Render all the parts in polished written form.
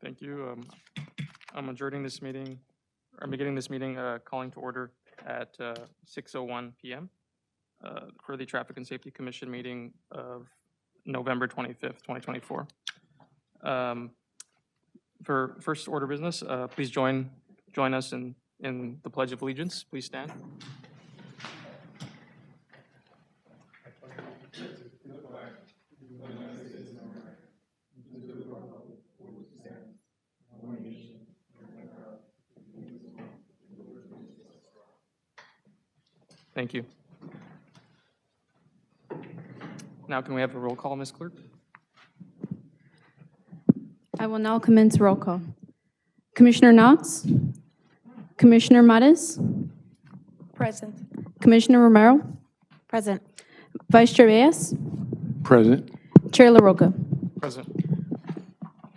Thank you. I'm adjourning this meeting, or beginning this meeting, calling to order at 6:01 p.m. For the Traffic and Safety Commission meeting of November 25th, 2024. For first order business, please join us in the Pledge of Allegiance. Please stand. Thank you. Now can we have a roll call, Ms. Clerk? I will now commence roll call. Commissioner Knox? Commissioner Mares? Present. Commissioner Romero? Present. Vice Chair Reyes? Present. Chair LaRocca? Present.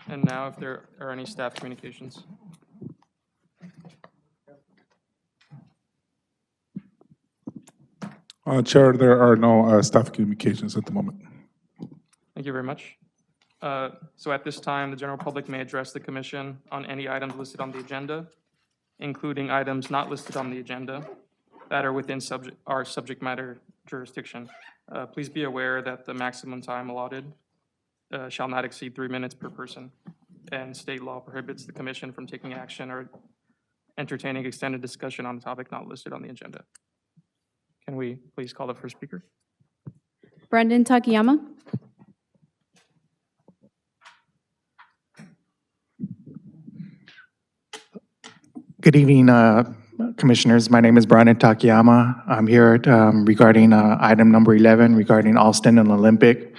And now if there are any staff communications. Chair, there are no staff communications at the moment. Thank you very much. So at this time, the general public may address the commission on any items listed on the agenda, including items not listed on the agenda that are within our subject matter jurisdiction. Please be aware that the maximum time allotted shall not exceed 3 minutes per person, and state law prohibits the commission from taking action or entertaining extended discussion on a topic not listed on the agenda. Can we please call the first speaker? Brendan Takayama? Good evening, Commissioners. My name is Brandon Takayama. I'm here regarding item number 11 regarding Alston and Olympic.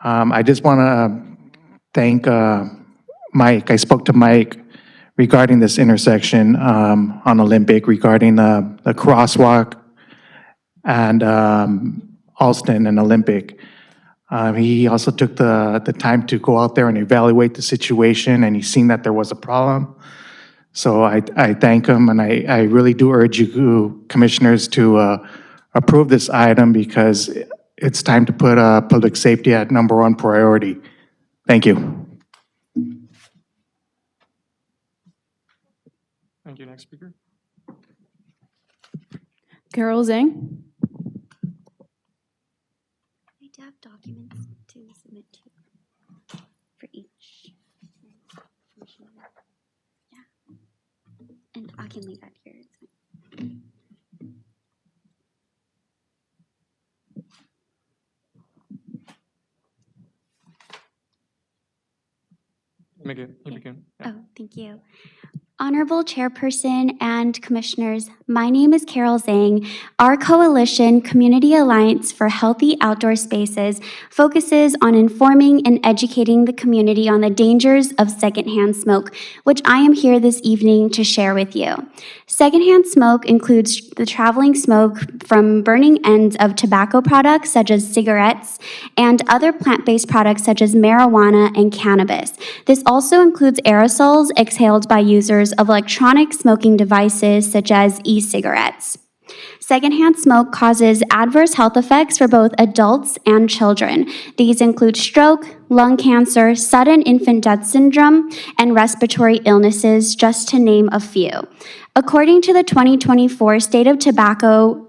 I just want to thank Mike. I spoke to Mike regarding this intersection on Olympic regarding the crosswalk and Alston and Olympic. He also took the time to go out there and evaluate the situation, and he's seen that there was a problem. So I thank him, and I really do urge you, Commissioners, to approve this item because it's time to put public safety at #1 priority. Thank you. Thank you. Next speaker. Carol Zhang? I do have documents to submit to for each. Yeah. And I can leave that here. It's fine. You begin. Yeah. Oh, thank you. Honorable Chairperson and Commissioners, my name is Carol Zhang. Our coalition, Community Alliance for Healthy Outdoor Spaces, focuses on informing and educating the community on the dangers of secondhand smoke, which I am here this evening to share with you. Secondhand smoke includes the traveling smoke from burning ends of tobacco products such as cigarettes and other plant-based products such as marijuana and cannabis. This also includes aerosols exhaled by users of electronic smoking devices such as e-cigarettes. Secondhand smoke causes adverse health effects for both adults and children. These include stroke, lung cancer, sudden infant death syndrome, and respiratory illnesses, just to name a few. According to the 2024 State of Tobacco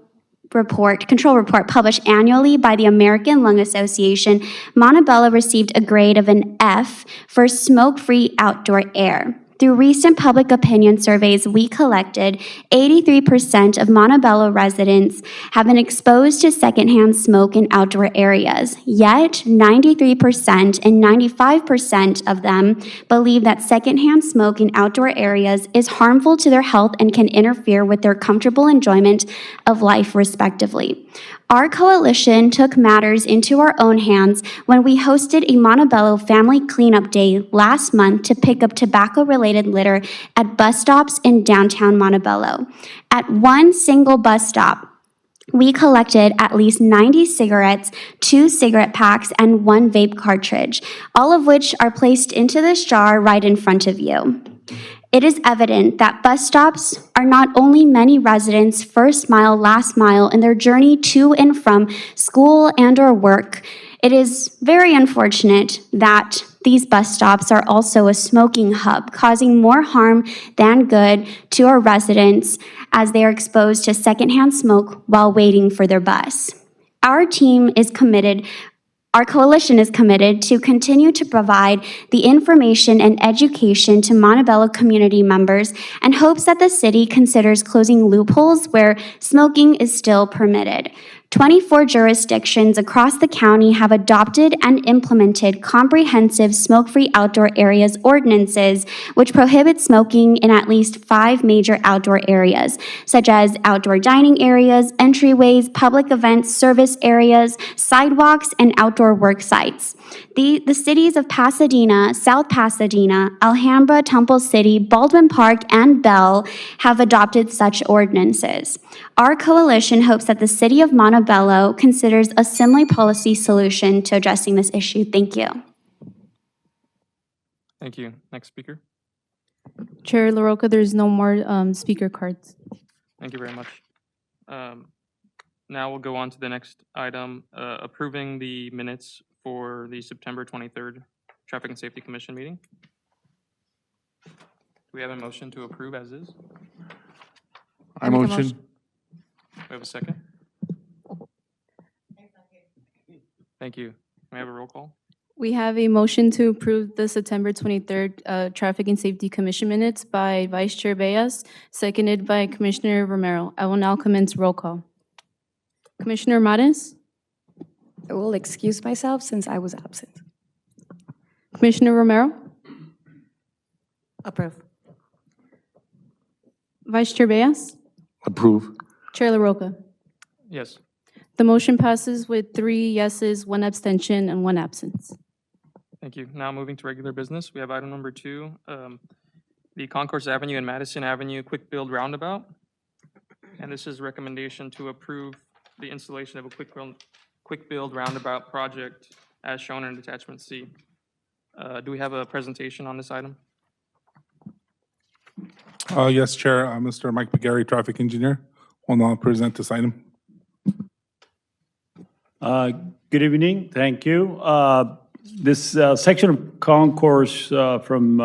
Control Report published annually by the American Lung Association, Montebello received a grade of an F for smoke-free outdoor air. Through recent public opinion surveys we collected, 83% of Montebello residents have been exposed to secondhand smoke in outdoor areas. Yet, 93% and 95% of them believe that secondhand smoke in outdoor areas is harmful to their health and can interfere with their comfortable enjoyment of life, respectively. Our coalition took matters into our own hands when we hosted a Montebello Family Cleanup Day last month to pick up tobacco-related litter at bus stops in downtown Montebello. At one single bus stop, we collected at least 90 cigarettes, 2 cigarette packs, and 1 vape cartridge, all of which are placed into this jar right in front of you. It is evident that bus stops are not only many residents' first mile, last mile in their journey to and from school and or work. It is very unfortunate that these bus stops are also a smoking hub, causing more harm than good to our residents as they are exposed to secondhand smoke while waiting for their bus. Our team is committed. Our coalition is committed to continue to provide the information and education to Montebello community members and hopes that the city considers closing loopholes where smoking is still permitted. 24 jurisdictions across the county have adopted and implemented comprehensive smoke-free outdoor areas ordinances, which prohibit smoking in at least 5 major outdoor areas, such as outdoor dining areas, entryways, public events, service areas, sidewalks, and outdoor work sites. The cities of Pasadena, South Pasadena, Alhambra, Temple City, Baldwin Park, and Bell have adopted such ordinances. Our coalition hopes that the city of Montebello considers a similar policy solution to addressing this issue. Thank you. Thank you. Next speaker. Chair LaRocca, there's no more speaker cards. Thank you very much. Now we'll go on to the next item, approving the minutes for the September 23rd Traffic and Safety Commission meeting. Do we have a motion to approve as is? I motion. Do we have a second? Thank you. Can we have a roll call? We have a motion to approve the September 23rd Traffic and Safety Commission minutes by Vice Chair Beas, seconded by Commissioner Romero. I will now commence roll call. Commissioner Mares? I will excuse myself since I was absent. Commissioner Romero? Approve. Vice Chair Beas? Approve. Chair LaRocca? Yes. The motion passes with 3 yeses, 1 abstention, and 1 absence. Thank you. Now moving to regular business, we have item number 2, the Concourse Avenue and Madison Avenue Quick Build Roundabout. And this is recommendation to approve the installation of a quick build roundabout project as shown in attachment C. Do we have a presentation on this item? Yes, Chair. Mr. Mike McGarry, Traffic Engineer, will now present this item. Good evening, thank you. This section of concourse from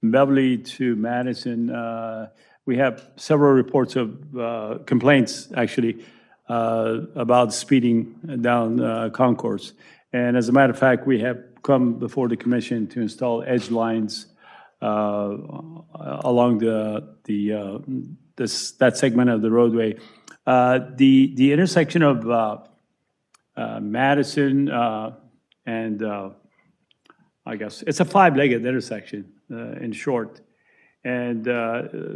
Beverly to Madison, we have several reports of complaints, actually, about speeding down concourse. And as a matter of fact, we have come before the commission to install edge lines along that segment of the roadway. The intersection of Madison and I guess it's a 5-legged intersection in short. And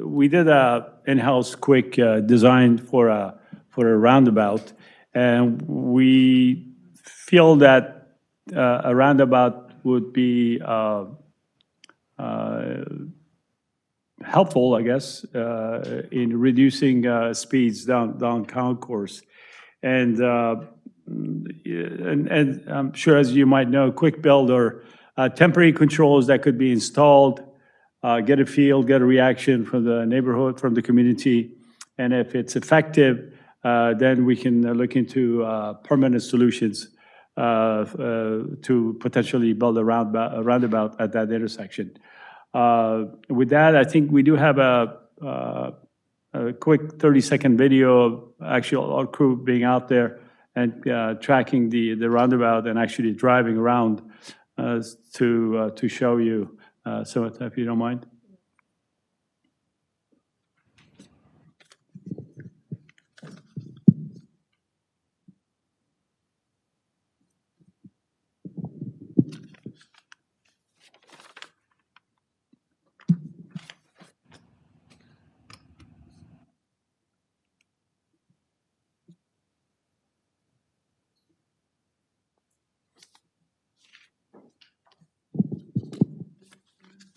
we did a in-house quick design for a roundabout, and we feel that a roundabout would be helpful, I guess, in reducing speeds down concourse. And I'm sure, as you might know, quick build or temporary controls that could be installed, get a feel, get a reaction from the neighborhood, from the community. And if it's effective, then we can look into permanent solutions to potentially build a roundabout at that intersection. With that, I think we do have a quick 30-second video of actually our crew being out there and tracking the roundabout and actually driving around to show you some of that, if you don't mind.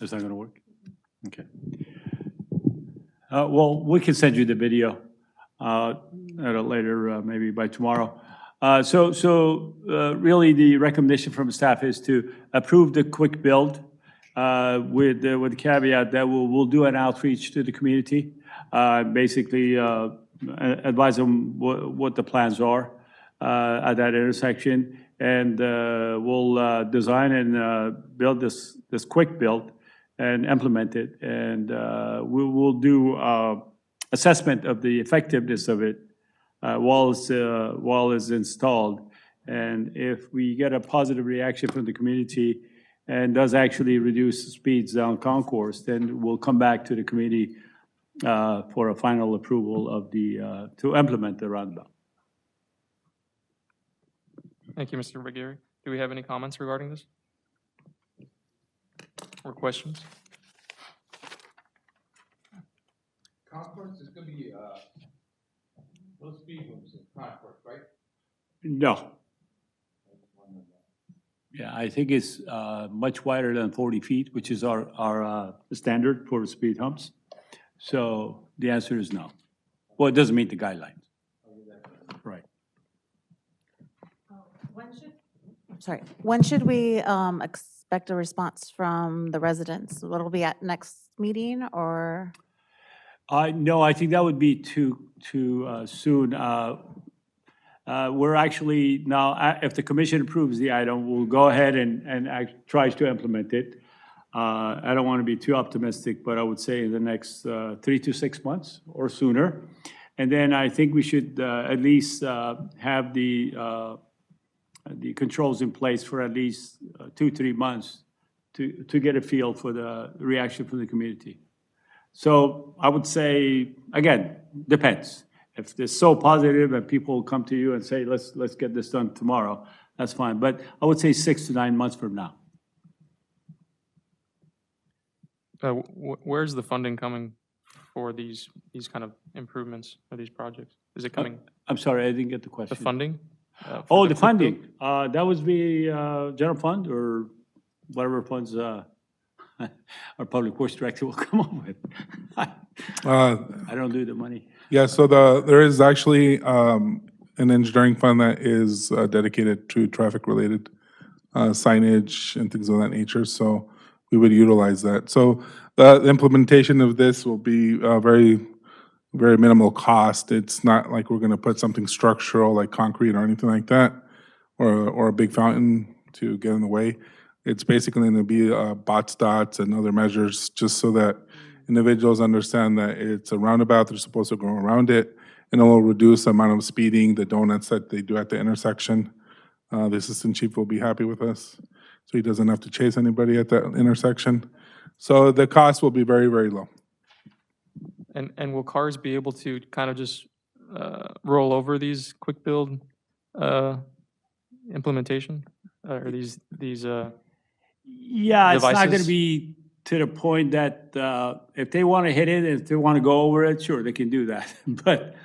Is that going to work? Okay. Well, we can send you the video at a later, maybe by tomorrow. So really, the recommendation from staff is to approve the quick build with the caveat that we'll do an outreach to the community, basically advise them what the plans are at that intersection, and we'll design and build this quick build and implement it. And we'll do assessment of the effectiveness of it while it's installed. And if we get a positive reaction from the community and does actually reduce the speeds down concourse, then we'll come back to the committee for a final approval of to implement the roundabout. Thank you, Mr. Bagheri. Do we have any comments regarding this? Or questions? Concourse is gonna be, no speed bumps in Concourse, right? No. Yeah, I think it's much wider than 40 feet, which is our standard for speed humps. So the answer is no. Well, it doesn't meet the guidelines. Right. When should we expect a response from the residents? Will it be at next meeting or? No, I think that would be too soon. We're actually now, if the commission approves the item, we'll go ahead and tries to implement it. I don't want to be too optimistic, but I would say in the next 3 to 6 months or sooner. And then I think we should at least have the controls in place for at least 2-3 months to get a feel for the reaction from the community. So I would say, again, depends. If it's so positive and people come to you and say, let's get this done tomorrow, that's fine. But I would say 6 to 9 months from now. Where's the funding coming for these kind of improvements or these projects? Is it coming, I'm sorry, I didn't get the question. the funding? Oh, the funding. That was the general fund or whatever funds our public works director will come up with. I don't do the money. Yeah, so there is actually an engineering fund that is dedicated to traffic-related signage and things of that nature, so we would utilize that. So the implementation of this will be very, very minimal cost. It's not like we're gonna put something structural like concrete or anything like that, or a big fountain to get in the way. It's basically gonna be box dots and other measures, just so that individuals understand that it's a roundabout, they're supposed to go around it, and it will reduce the amount of speeding, the donuts that they do at the intersection. The assistant chief will be happy with us, so he doesn't have to chase anybody at that intersection. So the cost will be very, very low. And will cars be able to kind of just roll over these quick build implementation? Or these Yeah, it's not going to devices? be to the point that if they want to hit it, if they want to go over it, sure, they can do that. But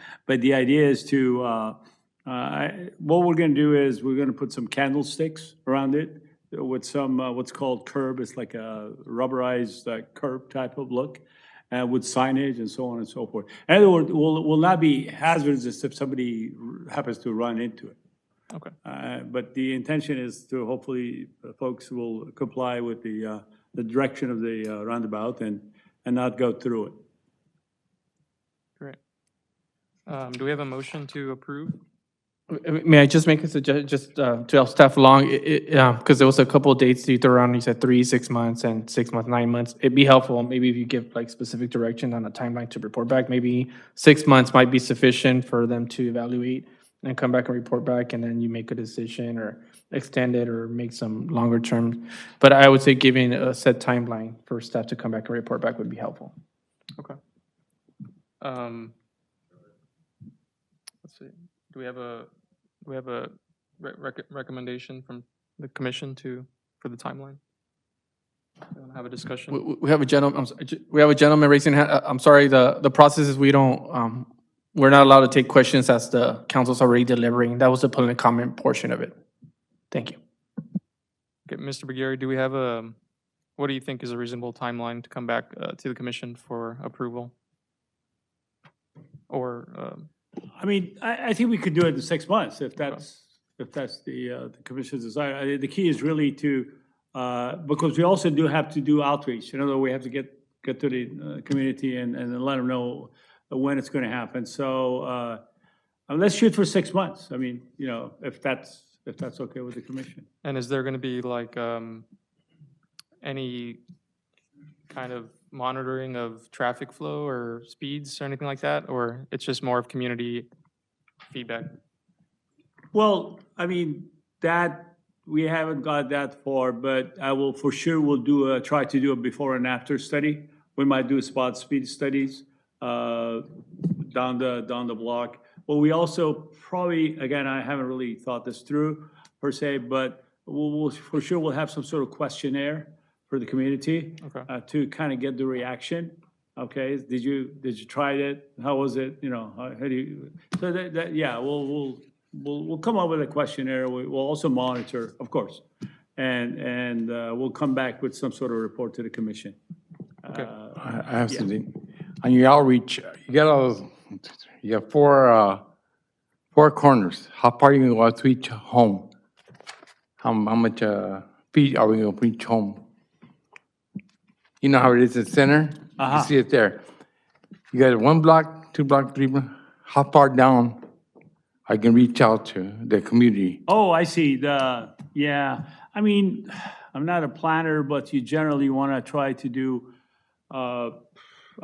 the idea is to, what we're going to do is we're going to put some candlesticks around it with some what's called curb. It's like a rubberized curb type of look with signage and so on and so forth. In other words, will not be hazardous if somebody happens to run into it. Okay. But the intention is to hopefully folks will comply with the direction of the roundabout and not go through it. Great. Do we have a motion to approve? May I just make a suggestion, just to help staff along, because there was a couple of dates you threw around, you said 3, 6 months, and 6 months, 9 months. It'd be helpful, maybe if you give like specific direction on a timeline to report back, maybe 6 months might be sufficient for them to evaluate and come back and report back, and then you make a decision or extend it or make some longer term. But I would say giving a set timeline for staff to come back and report back would be helpful. Okay. Let's see. Do we have a recommendation from the commission for the timeline? We don't have a discussion. We have a gentleman, we have a gentleman raising hand. I'm sorry, the process is we don't, we're not allowed to take questions as the council's already delivering. That was the public comment portion of it. Thank you. Okay, Mr. Bagheri, do we have what do you think is a reasonable timeline to come back to the commission for approval? Or, I mean, I think we could do it in 6 months if that's the commission's desire. The key is really to, because we also do have to do outreach. In other words, we have to get to the community and let them know when it's going to happen. So let's shoot for 6 months. I mean, you know, if that's if that's okay with the commission. And is there going to be like any kind of monitoring of traffic flow or speeds or anything like that? Or it's just more of community feedback? Well, I mean, that, we haven't got that far, but I will, for sure, will do try to do a before and after study. We might do spot speed studies down the block. But we also probably, again, I haven't really thought this through per se, but we'll for sure, we'll have some sort of questionnaire for the community Okay. to kind of get the reaction. Okay, did you try it? How was it? You know, how do you, so yeah, we'll come up with a questionnaire. We'll also monitor, of course. And we'll come back with some sort of report to the commission. I have something. On your outreach, you got four corners. How far are you gonna go out to each home? How much feet are we gonna put each home? You know how it is in the center? You see it there. You got 1 block, 2 block, 3 block. How far down I can reach out to the community? Oh, I see, yeah, I mean, I'm not a planner, but you generally want to try to do a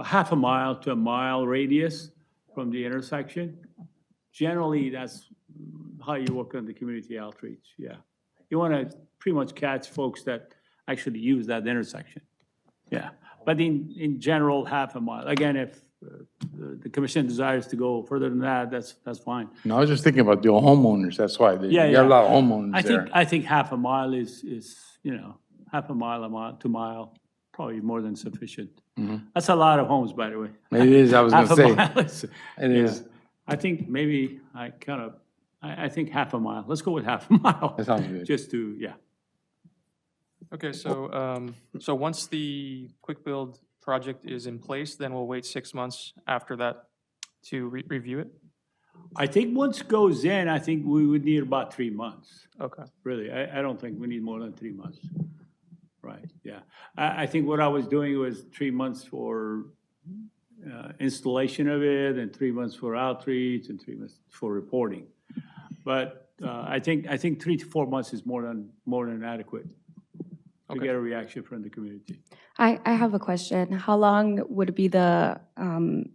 half a mile to a mile radius from the intersection. Generally, that's how you work on the community outreach, yeah. You want to pretty much catch folks that actually use that intersection, yeah. But in general, half a mile. Again, if the commission desires to go further than that, that's fine. No, I was just thinking about the homeowners, that's why. Yeah, You got a yeah. lot of homeowners there. I think half a mile is, you know, half a mile to mile, probably more than sufficient. That's a lot of homes, by the way. It is, I was Half gonna a say. mile is- It yeah. is. I think maybe I think half a mile. Let's go with half a mile. That sounds good. Just to, yeah. Okay, so once the quick build project is in place, then we'll wait 6 months after that to review it? I think once it goes in, I think we would need about 3 months. Okay. Really, I don't think we need more than 3 months. Right, yeah. I think what I was doing was 3 months for installation of it, and 3 months for outreach, and 3 months for reporting. But I think 3 to 4 months is more than adequate to Okay. get a reaction from the community. I have a question. How long would be the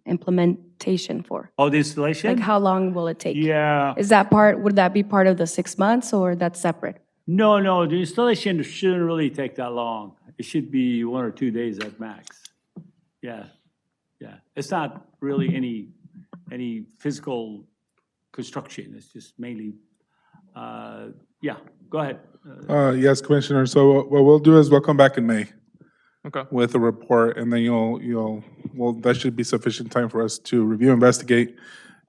implementation for? Oh, the installation? Like, how long will it take? Yeah. Would that be part of the 6 months, or that's separate? No, the installation shouldn't really take that long. It should be 1 or 2 days at max. Yeah. It's not really any physical construction. It's just mainly, yeah, go ahead. Yes, Commissioner. So what we'll do is we'll come back in May Okay. with a report, and then well, that should be sufficient time for us to review, investigate,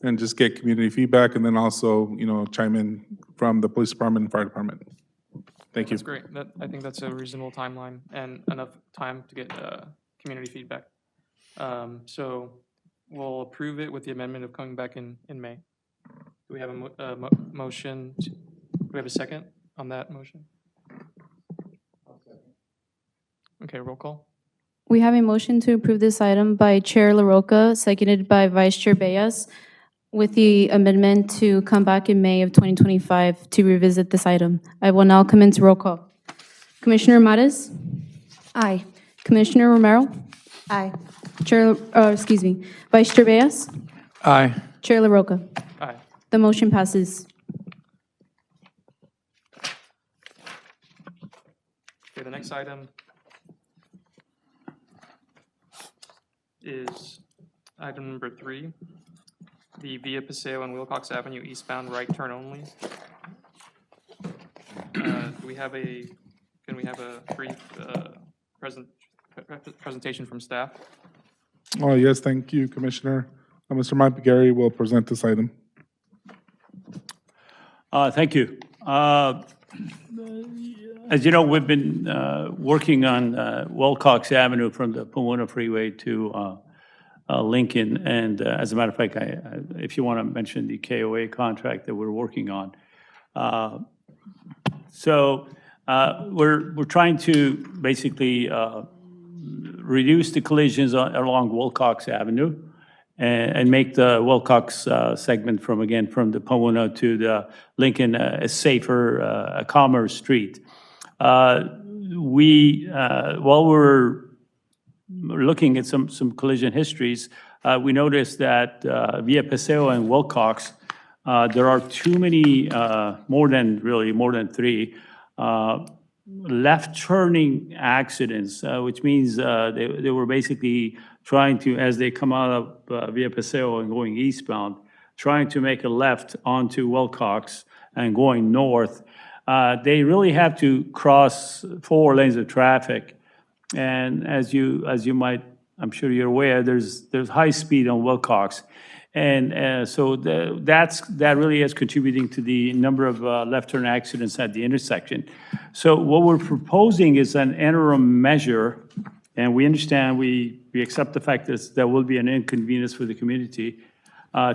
and just get community feedback, and then also, chime in from the police department and fire department. Thank you. That's great. I think that's a reasonable timeline and enough time to get community feedback. So we'll approve it with the amendment of coming back in May. Do we have a motion? Do we have a second on that motion? Okay, roll call. We have a motion to approve this item by Chair LaRocca, seconded by Vice Chair Bellas, with the amendment to come back in May of 2025 to revisit this item. I will now commence roll call. Commissioner Mares? Aye. Commissioner Romero? Aye. Vice Chair Bellas? Aye. Chair LaRocca? Aye. The motion passes. Okay, the next item is item number 3, the Via Paseo and Wilcox Avenue eastbound right turn only. Can we have a brief presentation from staff? Oh, yes, thank you, Commissioner. Mr. Montebello will present this item. Thank you. As you know, we've been working on Wilcox Avenue from the Pomona Freeway to Lincoln. And as a matter of fact, if you want to mention the KOA contract that we're working on. So we're trying to basically reduce the collisions along Wilcox Avenue and make the Wilcox segment from the Pomona to the Lincoln a safer, a calmer street. While we're looking at some collision histories, we noticed that via Paseo and Wilcox, there are too many, more than three, left-turning accidents, which means they were basically trying to, as they come out of via Paseo and going eastbound, trying to make a left onto Wilcox and going north. They really have to cross 4 lanes of traffic. And as you might, I'm sure you're aware, there's high speed on Wilcox. And so that really is contributing to the number of left turn accidents at the intersection. So what we're proposing is an interim measure, and we understand, we accept the fact that there will be an inconvenience for the community,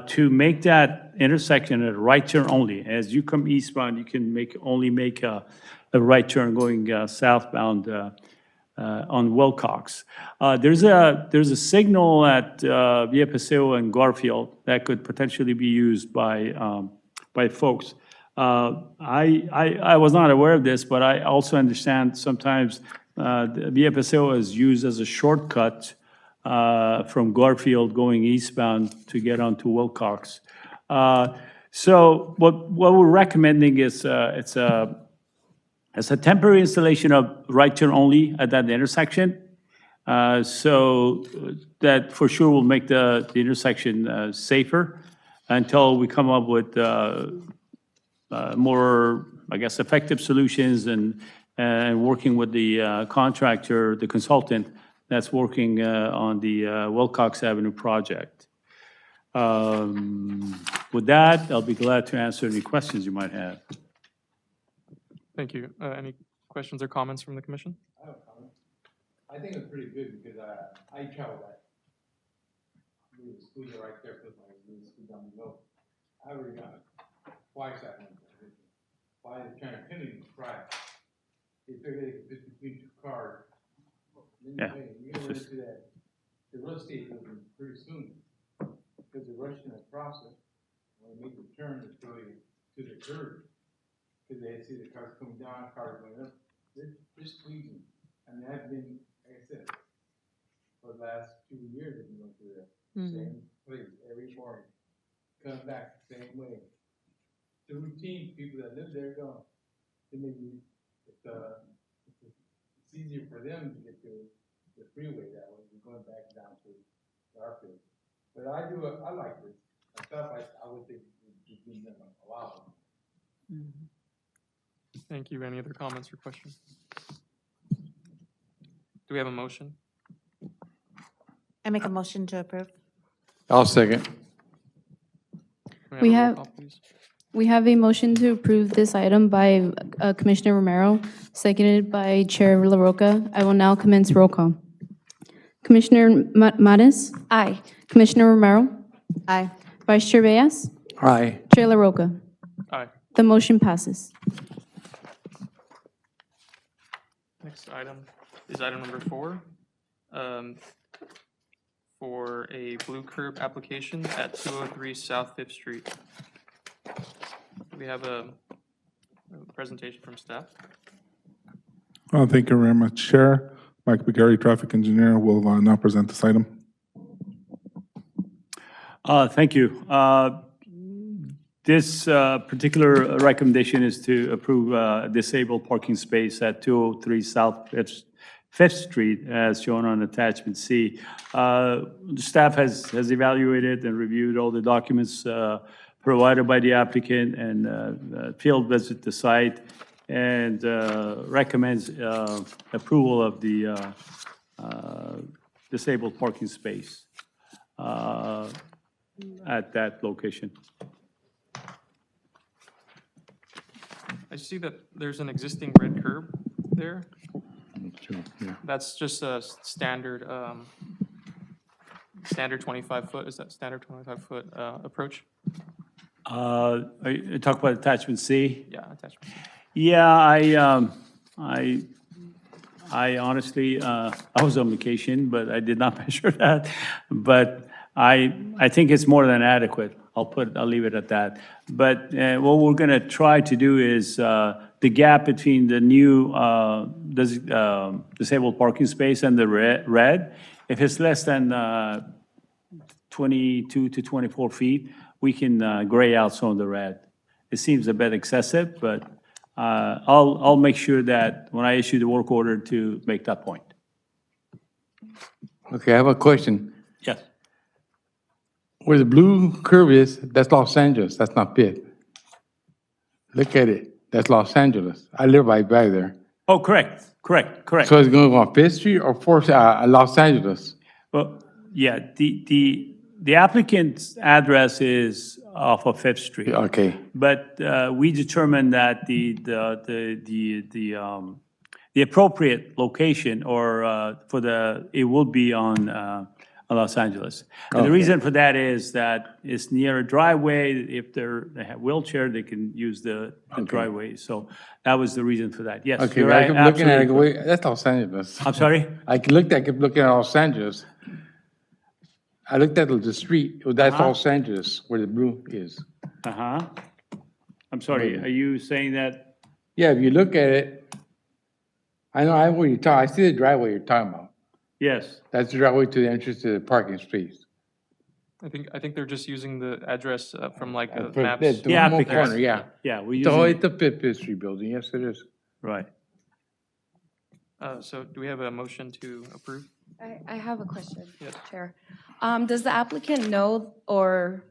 to make that intersection a right turn only. As you come eastbound, you can only make a right turn going southbound on Wilcox. There's a signal at Via Paseo and Garfield that could potentially be used by folks. I was not aware of this, but I also understand sometimes Via Paseo is used as a shortcut from Garfield going eastbound to get onto Wilcox. So what we're recommending is it's a temporary installation of right turn only at that intersection. So that for sure will make the intersection safer until we come up with more, I guess, effective solutions and working with the contractor, the consultant that's working on the Wilcox Avenue project. With that, I'll be glad to answer any questions you might have. Thank you. Any questions or comments from the commission? I have a comment. I think it's pretty good because I travel that. The schools are right there, because my school down below. I already got it twice that one. Why they're trying to continue to try. They figure they can fit between 2 cars. Yeah. You're gonna run into that. The real estate building pretty soon because they're rushing across it. When they make the turn, it's going to the curb. Because they see the cars coming down, cars going up, they're squeezing. And I've been, like I said, for the last 2 years, I've been going through that same place every morning, coming back the same way. The routine, people that live there go, it may be, it's easier for them to get to the freeway that way than going back down to Garfield. But I like this. I would think it'd be them a while. Thank you. Any other comments or questions? Do we have a motion? I make a motion to approve. I'll second. Can We a roll have- call, please? We have a motion to approve this item by Commissioner Romero, seconded by Chair LaRocca. I will now commence roll call. Commissioner Mares? Aye. Commissioner Romero? Aye. Vice Chair Reyes? Aye. Chair LaRocca? Aye. The motion passes. Next item is item number 4. For a blue curb application at 203 South 5th Street. We have a presentation from staff. Thank you very much, Chair. Mike McGarry, Traffic Engineer, will now present this item. Thank you. This particular recommendation is to approve a disabled parking space at 203 South 5th Street, as shown on attachment C. The staff has evaluated and reviewed all the documents provided by the applicant and field visit the site and recommends approval of the disabled parking space at that location. I see that there's an existing red curb there. Yeah. That's just a standard, standard 25-foot, is that standard 25-foot approach? You talk about attachment C? Yeah, attachment. Yeah, I honestly, I was on vacation, but I did not measure that. But I think it's more than adequate. I'll leave it at that. But what we're going to try to do is the gap between the new disabled parking space and the red, if it's less than 22 to 24 feet, we can gray out some of the red. It seems a bit excessive, but I'll make sure that when I issue the work order to make that point. Okay, I have a question. Yes. Where the blue curve is, that's Los Angeles, that's not Fifth. Look at it, that's Los Angeles. I live right by there. Oh, correct. So it's going on Fifth Street or Los Angeles? Well, yeah, the applicant's address is off of Fifth Street. Okay, But we determined that the appropriate location or it will be on Los Angeles. And the reason for that is that it's near a driveway. If they have wheelchair, they can use the driveway. So that was the reason for that. Yes, okay, you're I right, kept looking at it, absolutely. wait, that's Los Angeles. I'm sorry? I kept looking at Los Angeles. I looked at the street, that's Los Angeles, where the blue is. Uh-huh. I'm sorry, are you saying that? Yeah, if you look at it, I know what you're talking, I see the driveway you're talking about. Yes. That's the driveway to the entrance to the parking space. I think they're just using the address from like For maps. the Yeah, remote because- corner, yeah. Yeah, we So use it's the Fifth Street building, yes, it is. right. So do we have a motion to approve? I have a question, Yes. Chair. Does the applicant know, or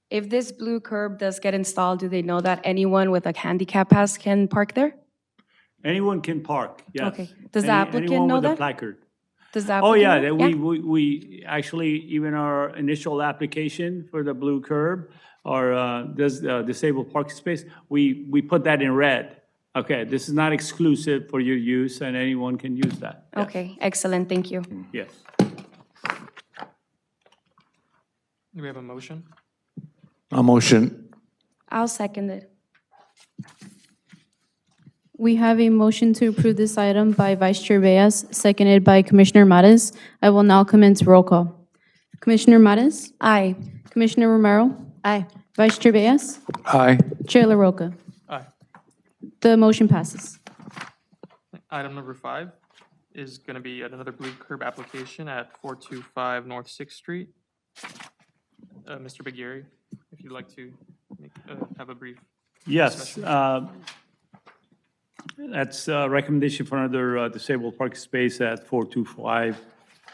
if this blue curb does get installed, do they know that anyone with a handicap pass can park there? Anyone can park, yes. Okay. Does the applicant Anyone know with a that? placard. Does the Oh, applicant yeah, know? that we actually, even our initial application for the blue curb or disabled parking space, we put that in red. Okay, this is not exclusive for your use and anyone can use that. Yes. Okay, excellent, thank you. Yes. Do we have a motion? A motion. I'll second it. We have a motion to approve this item by Vice Chair Reyes, seconded by Commissioner Mares. I will now commence roll call. Commissioner Mares? Aye. Commissioner Romero? Aye. Vice Chair Reyes? Aye. Chair LaRocca? Aye. The motion passes. Item number 5 is going to be another blue curb application at 425 North Sixth Street. Mr. Begieri, if you'd like to have a brief. Yes, that's a recommendation for another disabled parking space at 425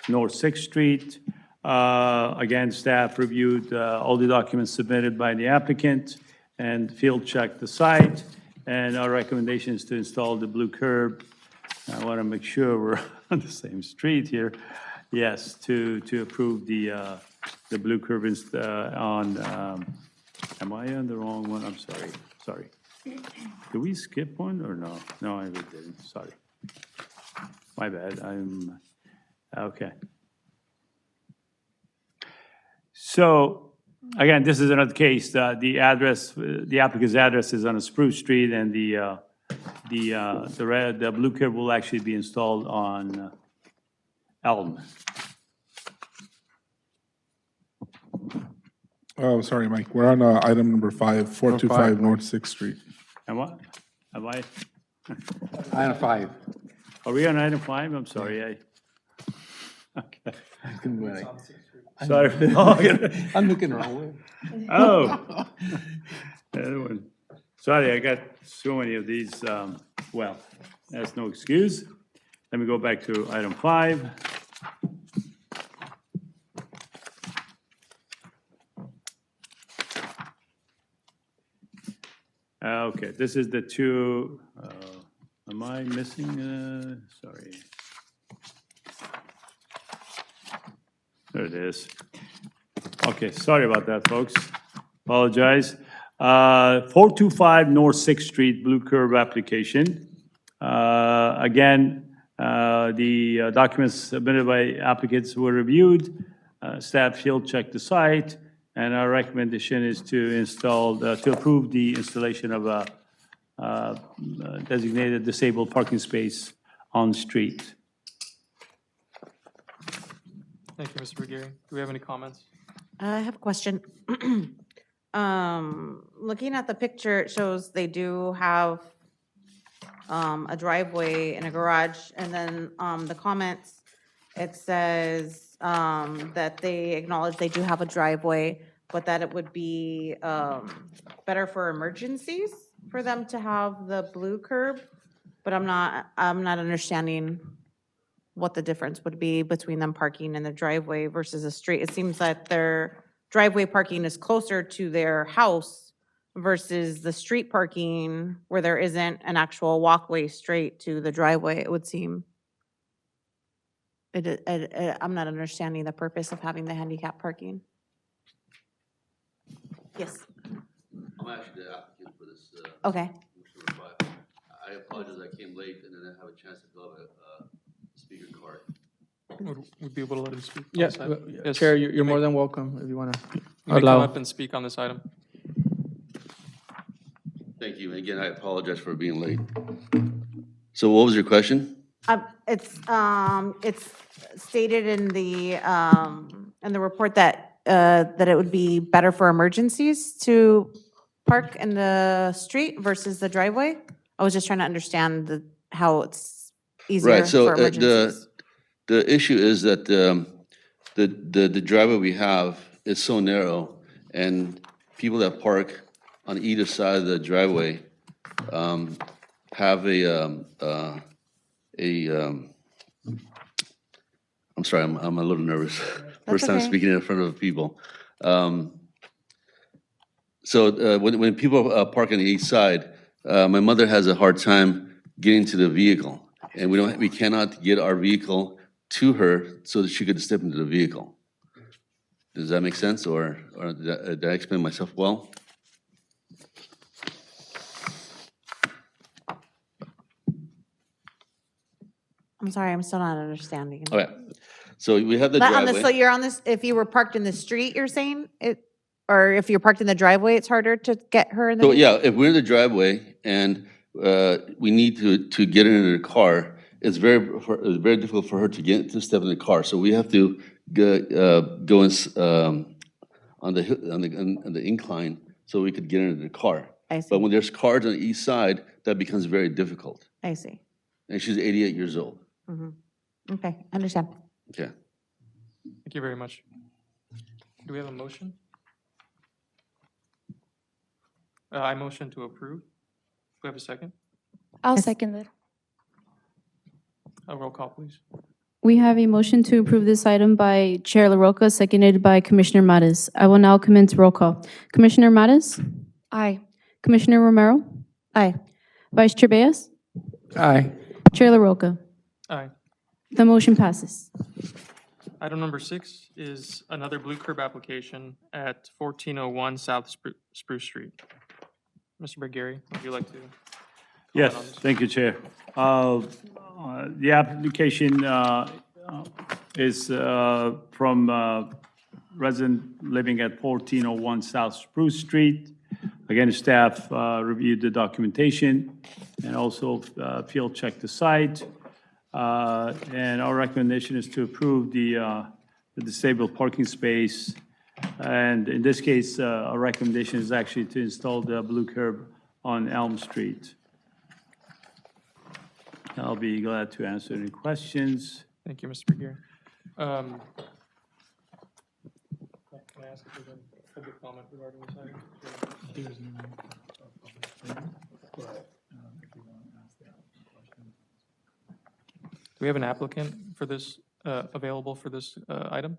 North Sixth Street. Again, staff reviewed all the documents submitted by the applicant and field checked the site. And our recommendation is to install the blue curb. I want to make sure we're on the same street here. Yes, to approve the blue curb on, am I on the wrong one? I'm sorry. Did we skip one or no? No, I really didn't, sorry. My bad, okay. So, again, this is another case, the applicant's address is on Spruce Street and the blue curb will actually be installed on Elm. Oh, sorry, Mike, we're on item number 5, 425 North Sixth Street. Am I? Item 5. Are we on item 5? I'm sorry, okay. I'm Sorry. looking the wrong way. Oh. Other one. Sorry, I got so many of these, well, that's no excuse. Let me go back to item 5. Okay, this is the two, am I missing, sorry. There it is. Okay, sorry about that, folks. Apologize. 425 North Sixth Street, blue curb application. Again, the documents submitted by applicants were reviewed. Staff field checked the site, and our recommendation is to approve the installation of a designated disabled parking space on street. Thank you, Mr. Bergieri. Do we have any comments? I have a question. Looking at the picture, it shows they do have a driveway and a garage, and then the comments, it says that they acknowledge they do have a driveway, but that it would be better for emergencies for them to have the blue curb, but I'm not understanding what the difference would be between them parking in the driveway versus a street. It seems that their driveway parking is closer to their house versus the street parking where there isn't an actual walkway straight to the driveway, it would seem. I'm not understanding the purpose of having the handicap parking. Yes, I'm actually the applicant for this. okay. Commissioner Five. I apologize, I came late and then I have a chance to fill out a speaker card. Would we be able to let him speak? on Yeah, this item? Yes, Chair, you you're may- more than welcome if you want to You may come allow. up and speak on this item. Thank you. Again, I apologize for being late. So what was your question? It's stated in the report that, that it would be better for emergencies to park in the street versus the driveway. I was just trying to understand how it's easier Right, so for emergencies. the issue is that the driveway we have is so narrow, and people that park on either side of the driveway have I'm sorry, I'm a little nervous. First time okay. speaking in front of people. So when people park on the east side, my mother has a hard time getting to the vehicle, and we cannot get our vehicle to her so that she could step into the vehicle. Does that make sense, or did I explain myself well? I'm sorry, I'm still not understanding. Okay, so we have the But on this, so driveway. you're on this, if you were parked in the street, you're saying it, or if you're parked in the driveway, it's harder to get her in the? So yeah, if we're in the driveway and we need to get into the car, it's very difficult for her to step in the car. So we have to go on the incline so we could get into the car. I see. But when there's cars on the east side, that becomes very difficult. I see. And she's 88 years old. Okay, understand. Okay. Thank you very much. Do we have a motion? I motion to approve. Do we have a second? I'll Yes. second that. A roll call, please. We have a motion to approve this item by Chair LaRocca, seconded by Commissioner Matis. I will now commence roll call. Commissioner Matis? Aye. Commissioner Romero? Aye. Vice Chair Beas? Aye. Chair LaRocca? Aye. The motion passes. Item number 6 is another blue curb application at 1401 South Spruce Street. Mr. Bergieri, would you like to? Yes, on this? thank you, Chair. The application is from resident living at 1401 South Spruce Street. Again, staff reviewed the documentation and also field checked the site. And our recommendation is to approve the disabled parking space. And in this case, our recommendation is actually to install the blue curb on Elm Street. I'll be glad to answer any questions. Thank you, Mr. Bergieri. Can I ask if there's any public comment regarding this item? Do we have an applicant for this, available for this item?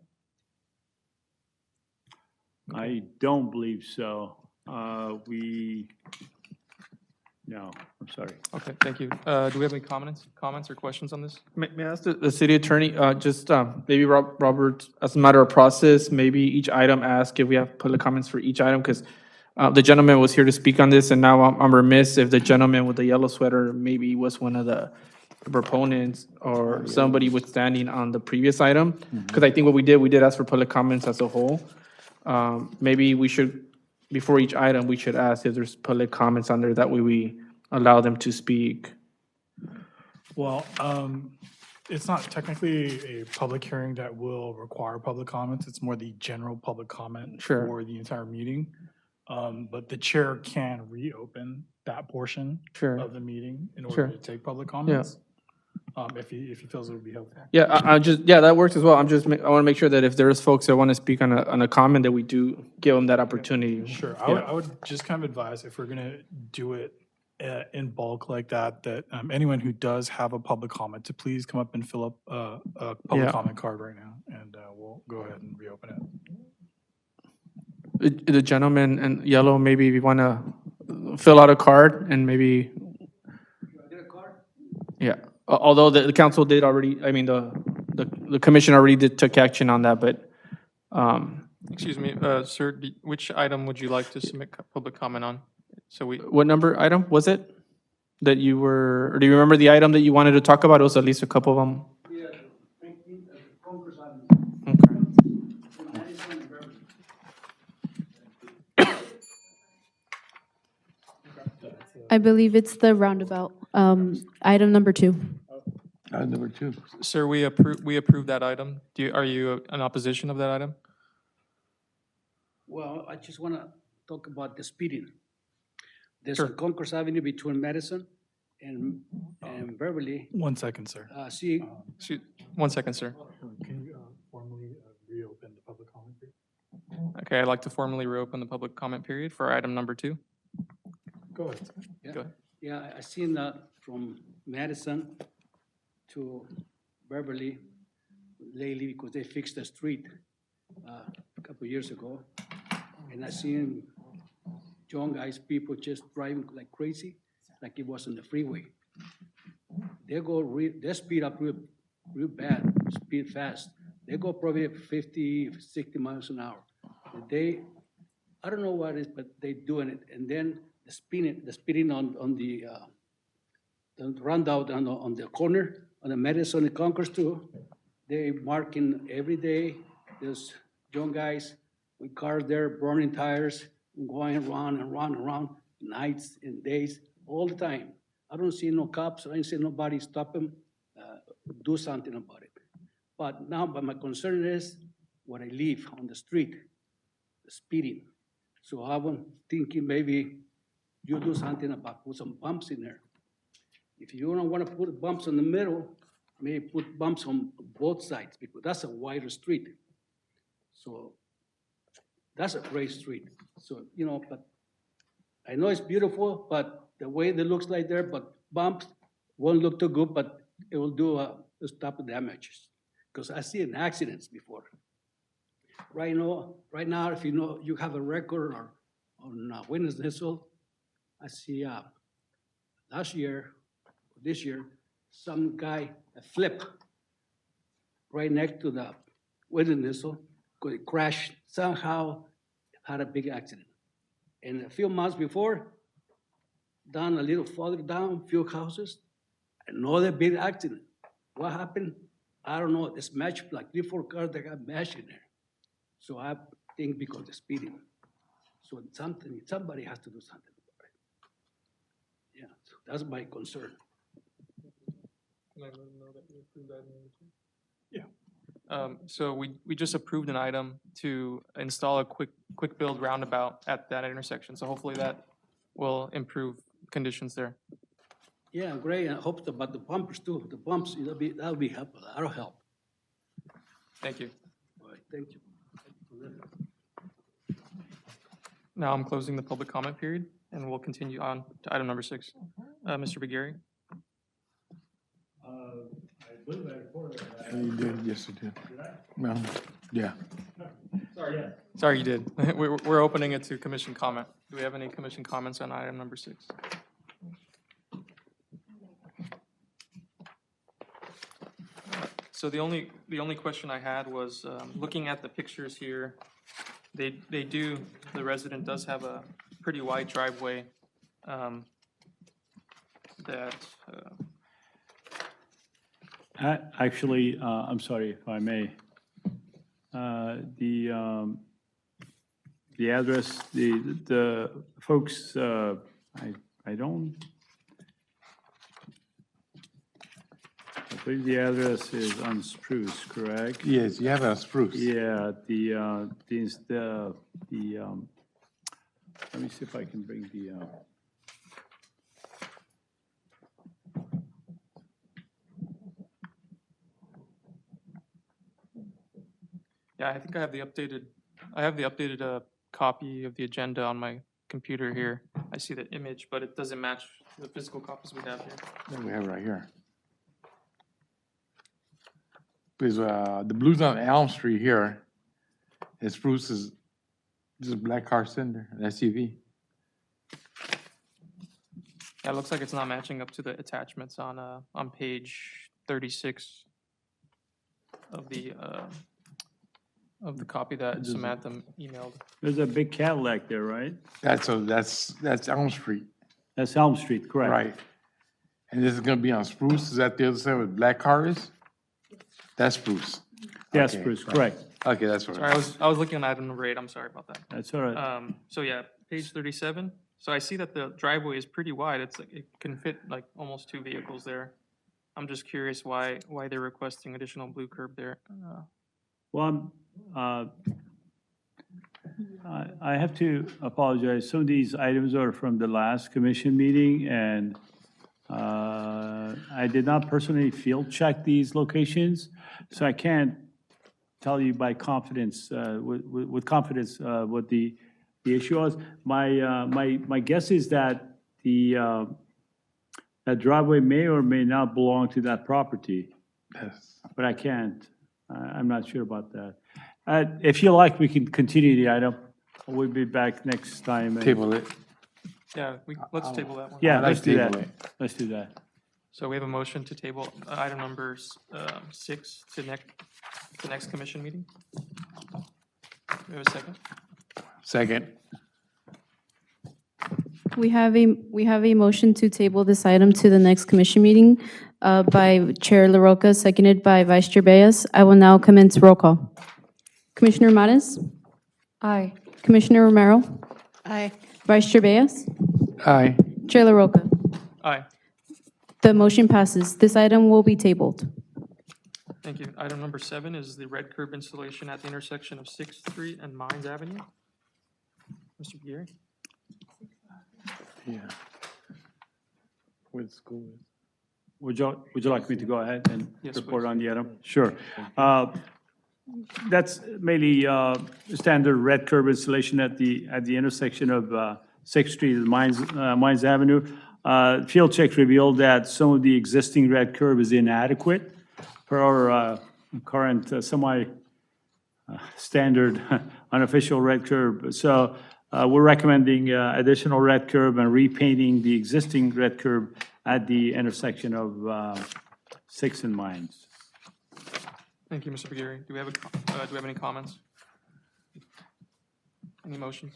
I don't believe so. No, I'm sorry. Okay, thank you. Do we have any comments or questions on this? May I ask the city attorney, just maybe Robert, as a matter of process, maybe each item ask if we have public comments for each item, because the gentleman was here to speak on this, and now I'm remiss if the gentleman with the yellow sweater maybe was one of the proponents or somebody withstanding on the previous item. Because I think what we did ask for public comments as a whole. Maybe we should, before each item, we should ask if there's public comments on there. That way we allow them to speak. Well, It's not technically a public hearing that will require public comments. It's more the general public comment Sure. for the entire meeting. But the chair can reopen that portion Sure. of the meeting in order Sure. to take public comments. If he feels it would be helpful. Yeah, I just, yeah, that works as well. I want to make sure that if there is folks that want to speak on a comment, that we do give them that opportunity. Sure, Yeah. I would just kind of advise, if we're gonna do it in bulk like that, that anyone who does have a public comment to please come up and fill up a public Yeah. comment card right now, and we'll go ahead and reopen it. The gentleman in yellow, maybe if you want to fill out a card and maybe. Yeah, although the council did already, I mean, the commission already took action on that, but, Excuse me, sir, which item would you like to submit public comment on? So we, what number item was it? That you were, or do you remember the item that you wanted to talk about? It was at least a couple of them. Okay. I believe it's the roundabout, item number 2. Number 2. sir, we approve that item. Are you in opposition of that item? Well, I just want to talk about the speeding. There's Sure. a Concourse Avenue between Madison and Beverly. 1 second, sir. See, Excuse, 1 second, sir. Can you formally reopen the public comment period? Okay, I'd like to formally reopen the public comment period for item number 2. Go ahead. yeah, Go ahead. yeah, I seen that from Madison to Beverly lately because they fixed the street a couple years ago. And I seen young guys, people just driving like crazy, like it was on the freeway. They speed up real bad, speed fast. They go probably 50, 60 miles an hour. I don't know what it is, but they doing it. And then the speeding on the roundabout on the corner, on the Madison and Concourse too. They marking every day. There's young guys with cars there, burning tires, going around and around and around, nights and days, all the time. I don't see no cops, I don't see nobody stop them, do something about it. But my concern is what I live on the street, the speeding. So I'm thinking maybe you do something about, put some bumps in there. If you don't want to put bumps in the middle, maybe put bumps on both sides, because that's a wider street. So that's a great street. So, but I know it's beautiful, but the way it looks like there, but bumps won't look too good, but it will do stop the damages. Because I see an accidents before. Right now, if you have a record or on witness whistle, I see last year, this year, some guy flip right next to the witness whistle, crashed, somehow had a big accident. And a few months before, down a little further down, few houses, another big accident. What happened? I don't know. It's matched like 3, 4 cars that got mashed in there. So I think because of speeding. So somebody has to do something about it. Yeah, so that's my concern. Can I let them know that we approved item number 2? Yeah. So we just approved an item to install a quick build roundabout at that intersection. So hopefully that will improve conditions there. Yeah, great. I hope about the bumpers too. The bumps, that'll be helpful. That'll help. Thank you. All right, thank you. Now I'm closing the public comment period, and we'll continue on to item number 6. Mr. Begary? You did, yes, you did. Well, yeah. Sorry, you did. We're opening it to commission comment. Do we have any commission comments on item number 6? So the only question I had was, looking at the pictures here, the resident does have a pretty wide driveway, that, Actually, I'm sorry if I may. The address, the folks, I don't, let's believe the address is on Spruce, correct? Yes, you have a spruce. Yeah, let me see if I can bring the, Yeah, I think I have the updated copy of the agenda on my computer here. I see the image, but it doesn't match the physical copies we have here. That we have right here. Because the blue's on Elm Street here, and spruce is just a black car sender, an SUV. Yeah, it looks like it's not matching up to the attachments on page 36 of the copy that Samantha emailed. there's a big Cadillac there, right? That's Elm Street, That's Elm Street, correct? right? And this is gonna be on Spruce, is that the other side where the black car is? That's Spruce. Yes, Okay, Spruce, right. correct. Okay, that's what. Sorry, I was looking at item number 8, I'm sorry about that. That's all right. So yeah, page 37. So I see that the driveway is pretty wide. It's like, it can fit like almost 2 vehicles there. I'm just curious why they're requesting additional blue curb there. Well, I have to apologize. Some of these items are from the last commission meeting, and I did not personally field check these locations, so I can't tell you by confidence, with confidence, what the issue was. My guess is that that driveway may or may not belong to that property, Yes. but I can't. I'm not sure about that. If you like, we can continue the item. We'll be back next time. and- Table it. Yeah, let's table that one. Yeah, I'd like let's to do table that. it. Let's do that. So we have a motion to table item number 6 to next commission meeting. We have a second? Second. We have a motion to table this item to the next commission meeting by Chair LaRocca, seconded by Vice Chair Bayes. I will now commence roll call. Commissioner Mares? Aye. Commissioner Romero? Aye. Vice Chair Bayes? Aye. Chair LaRocca? Aye. The motion passes. This item will be tabled. Thank you. Item number 7 is the red curb installation at the intersection of 6th Street and Mines Avenue. Mr. Pierre? Yeah. Where the school is. Would you like me to go ahead and Yes, report please. on the item? Sure. That's mainly standard red curb installation at the intersection of 6th Street and Mines Avenue. Field check revealed that some of the existing red curb is inadequate per our current standard unofficial red curb. So we're recommending additional red curb and repainting the existing red curb at the intersection of 6th and Mines. Thank you, Mr. Pierre. Do we have any comments? Any motions?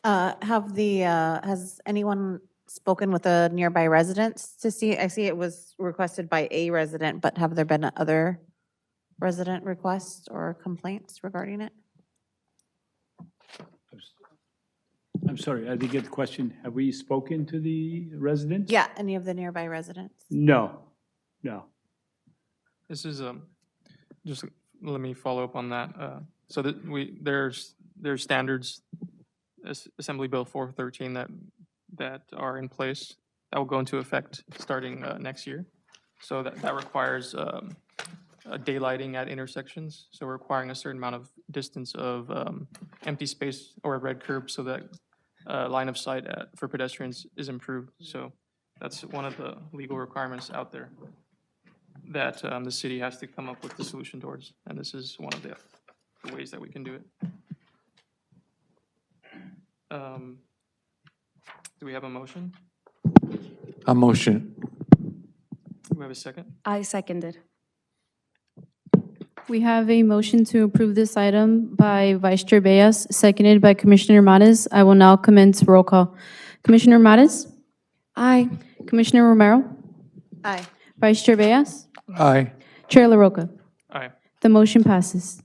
Has anyone spoken with a nearby residents to see? I see it was requested by a resident, but have there been other resident requests or complaints regarding it? I'm sorry, I didn't get the question. Have we spoken to the residents? Yeah, any of the nearby residents? No, no. This is, just let me follow up on that. So that there's standards, Assembly Bill 413 that are in place that will go into effect starting next year. So that requires daylighting at intersections. So we're requiring a certain amount of distance of empty space or a red curb so that line of sight for pedestrians is improved. So that's one of the legal requirements out there that the city has to come up with the solution towards, and this is one of the ways that we can do it. Do we have a motion? A motion. Do we have a second? I seconded. We have a motion to approve this item by Vice Chair Bayes, seconded by Commissioner Mares. I will now commence roll call. Commissioner Mares? Aye. Commissioner Romero? Aye. Vice Chair Bayes? Aye. Chair LaRocca? Aye. The motion passes.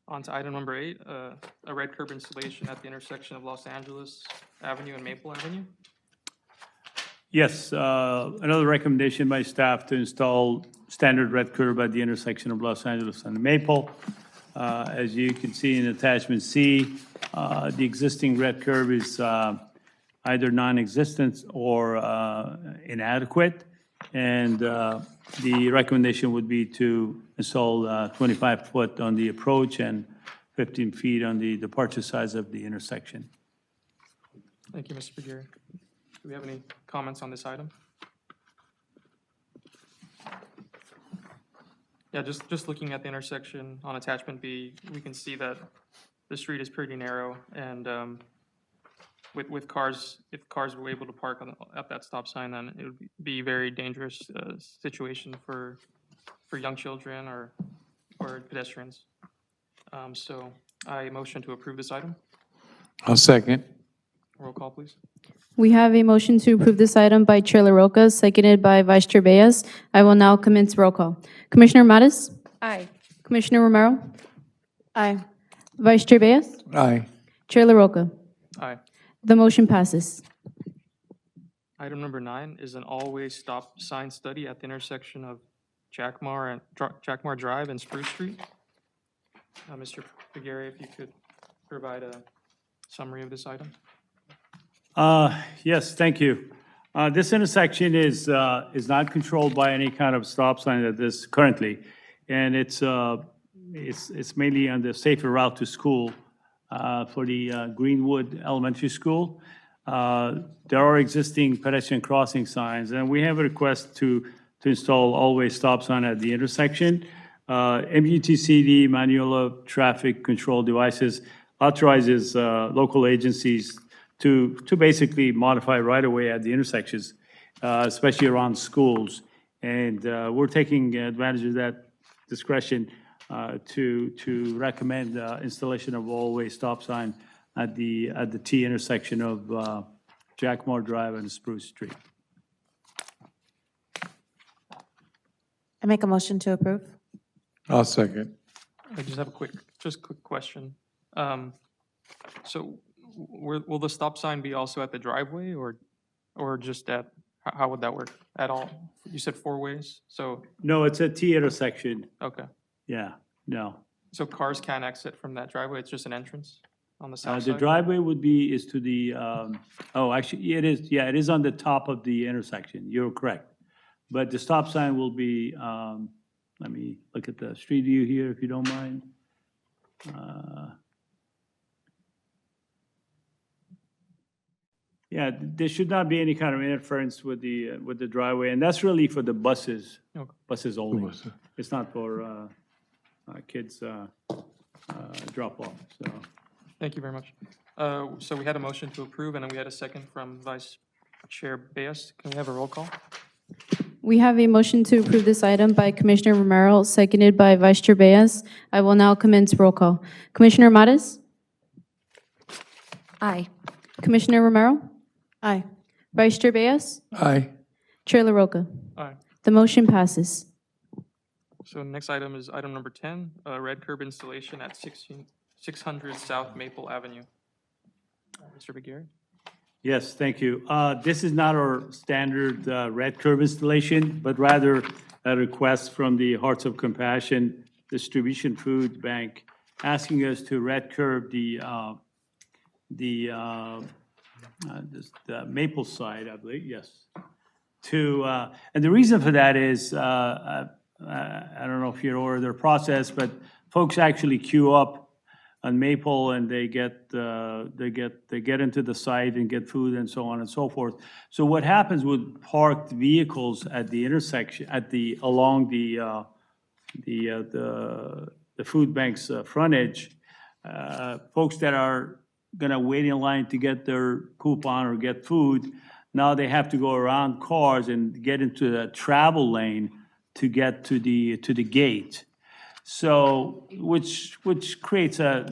On to item number 8, a red curb installation at the intersection of Los Angeles Avenue and Maple Avenue. Yes, another recommendation by staff to install standard red curb at the intersection of Los Angeles and Maple. As you can see in attachment C, the existing red curb is either non-existent or inadequate. And the recommendation would be to install 25-foot on the approach and 15 feet on the departure sides of the intersection. Thank you, Mr. Bergieri. Do we have any comments on this item? Yeah, just looking at the intersection on attachment B, we can see that the street is pretty narrow, and with cars, if cars were able to park at that stop sign, then it would be a very dangerous situation for young children or pedestrians. So I motion to approve this item. I'll second. Roll call, please. We have a motion to approve this item by Chair LaRocca, seconded by Vice Chair Reyes. I will now commence roll call. Commissioner Mattis? Aye. Commissioner Romero? Aye. Vice Chair Reyes? Aye. Chair LaRocca? Aye. The motion passes. Item number 9 is an always stop sign study at the intersection of Jackmar Drive and Spruce Street. Mr. Bergieri, if you could provide a summary of this item. Yes, thank you. This intersection is not controlled by any kind of stop sign at this currently, and it's mainly on the safer route to school for the Greenwood Elementary School. There are existing pedestrian crossing signs, and we have a request to install always stop sign at the intersection. MUTCD, Manual of Traffic Control Devices, authorizes local agencies to basically modify right-of-way at the intersections, especially around schools. And we're taking advantage of that discretion to recommend installation of always stop sign at the T intersection of Jackmore Drive and Spruce Street. I make a motion to approve. I'll second. I just have a quick question. So will the stop sign be also at the driveway or just at, how would that work at all? You said 4 ways, so, No, it's a T intersection. okay. Yeah, no. So cars can't exit from that driveway, it's just an entrance on the south The side? driveway is to the, actually, it is, yeah, it is on the top of the intersection. You're correct. But the stop sign will be, let me look at the street view here, if you don't mind. Yeah, there should not be any kind of interference with the driveway, and that's really for the buses, Okay. buses only. It's not for kids drop off, so. Thank you very much. So we had a motion to approve, and then we had a second from Vice Chair Bayes. Can we have a roll call? We have a motion to approve this item by Commissioner Romero, seconded by Vice Chair Reyes. I will now commence roll call. Commissioner Mattis? Aye. Commissioner Romero? Aye. Vice Chair Reyes? Aye. Chair LaRocca? Aye. The motion passes. So next item is item number 10, red curb installation at 600 South Maple Avenue. Mr. Bergieri? Yes, thank you. This is not our standard red curb installation, but rather a request from the Hearts of Compassion Distribution Food Bank asking us to red curb the Maple side, I believe, yes. And the reason for that is, I don't know if you're aware of their process, but folks actually queue up on Maple and they get into the site and get food and so on and so forth. So what happens with parked vehicles at the intersection, along the food bank's frontage, folks that are gonna wait in line to get their coupon or get food, now they have to go around cars and get into the travel lane to get to the gate. So, which creates a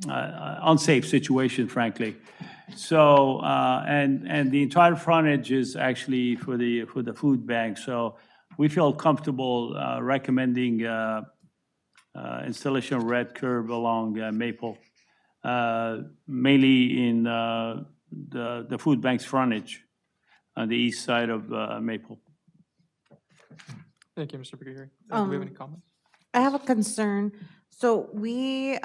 unsafe situation, frankly. So, and the entire frontage is actually for the food bank. So we feel comfortable recommending installation of red curb along Maple, mainly in the food bank's frontage. on the east side of Maple. Thank you, Mr. Pigueri. Do we have any comments? I have a concern. So we,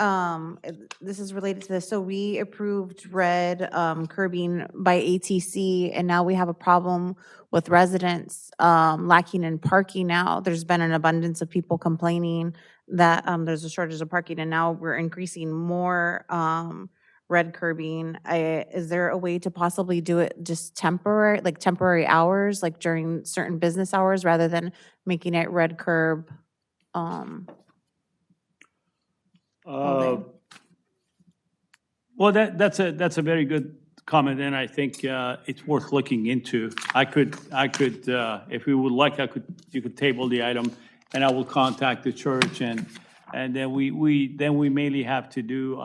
this is related to this, so we approved red curbing by ATC, and now we have a problem with residents lacking in parking now. There's been an abundance of people complaining that there's a shortage of parking, and now we're increasing more red curbing. Is there a way to possibly do it just temporary, like temporary hours, like during certain business hours, rather than making it red curb? Well, that's a very good comment, and I think it's worth looking into. I could, if you would like, you could table the item, and I will contact the church, and then we mainly have to do